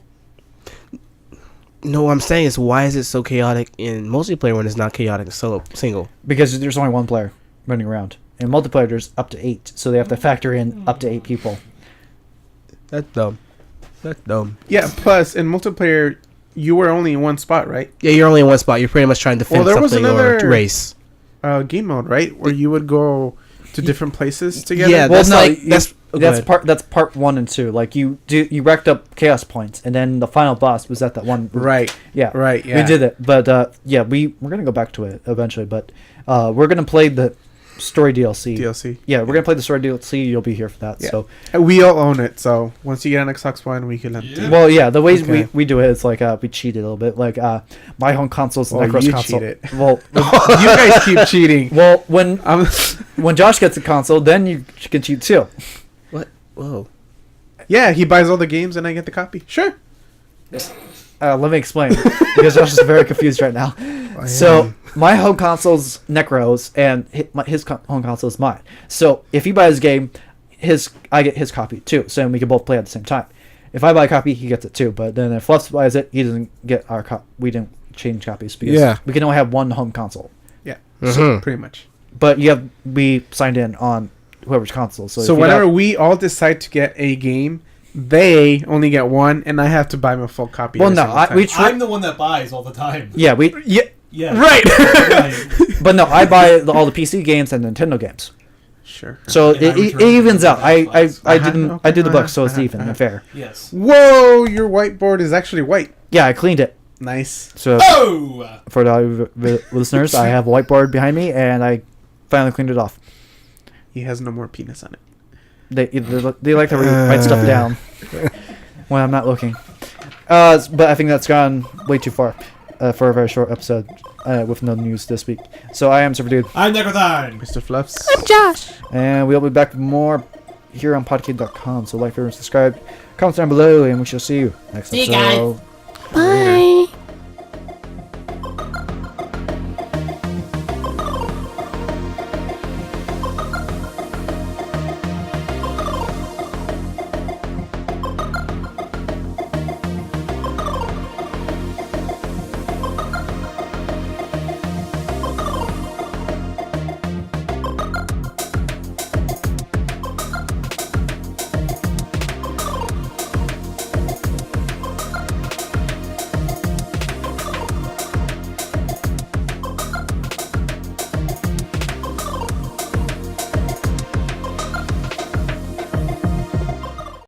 No, what I'm saying is why is it so chaotic in multiplayer when it's not chaotic in single? Because there's only one player running around. In multiplayer, there's up to 8, so they have to factor in up to 8 people. That's dumb. That's dumb. Yeah. Plus, in multiplayer, you were only in one spot, right? Yeah, you're only in one spot. You're pretty much trying to defend Well, there was something another- or race. Game mode, right? Where you would go to different places together. Yeah, Well, that's no, like you- that's go That's ahead. part. That's part 1 and 2. Like you racked up chaos points, and then the final boss was at that one. Right. Yeah. Right. Yeah. We did it, but yeah, we're gonna go back to it eventually. But we're gonna play the story DLC. DLC. Yeah, we're gonna play the story DLC. You'll be here for that. Yeah. So, We all own it, so once you get an Xbox One, we can let Yeah. well, yeah, the ways Okay. we do it is like we cheated a little bit. Like my home console's Well, Necros you console. cheated. Well, You guys keep cheating. well, when I'm when Josh gets a console, then you can cheat too. What? Whoa. yeah, he buys all the games and I get the copy. Sure. Let me explain because Josh is very confused right now. So my home console's Necros and his home console is mine. So if he buys a game, I get his copy too. So we can both play at the same time. If I buy a copy, he gets it too. But then if Fluffs buys it, he doesn't get our copy. We didn't change copies because Yeah. we can only have one home console. Yeah. Mhm. So, pretty much. But we signed in on whoever's console. So, So if you whenever have- we all decide to get a game, they only get one, and I have to buy them a full copy. well, every no, single time. we try. I'm the one that buys all the time. Yeah, we. Yeah. Yeah. Right. Right. But no, I buy all the PC games and Nintendo games. Sure. So And I it return evens out. I Uh-huh, do okay, the books, so it's uh-huh, even uh-huh. and fair. Yes. Whoa! Your whiteboard is actually white. Yeah, I cleaned it. Nice. So Oh! for the listeners, I have a whiteboard behind me, and I finally cleaned it off. He has no more penis on it. They like to write stuff down when I'm not looking. But I think that's gone way too far for a very short episode with no news this week. So I am Super Dude, I'm Necrothine! Mr. Fluffs. and we'll be back with more here on Podcade.com. So like, favorite, and subscribe, comment down below, and we shall see you next See you episode. guys. Bye.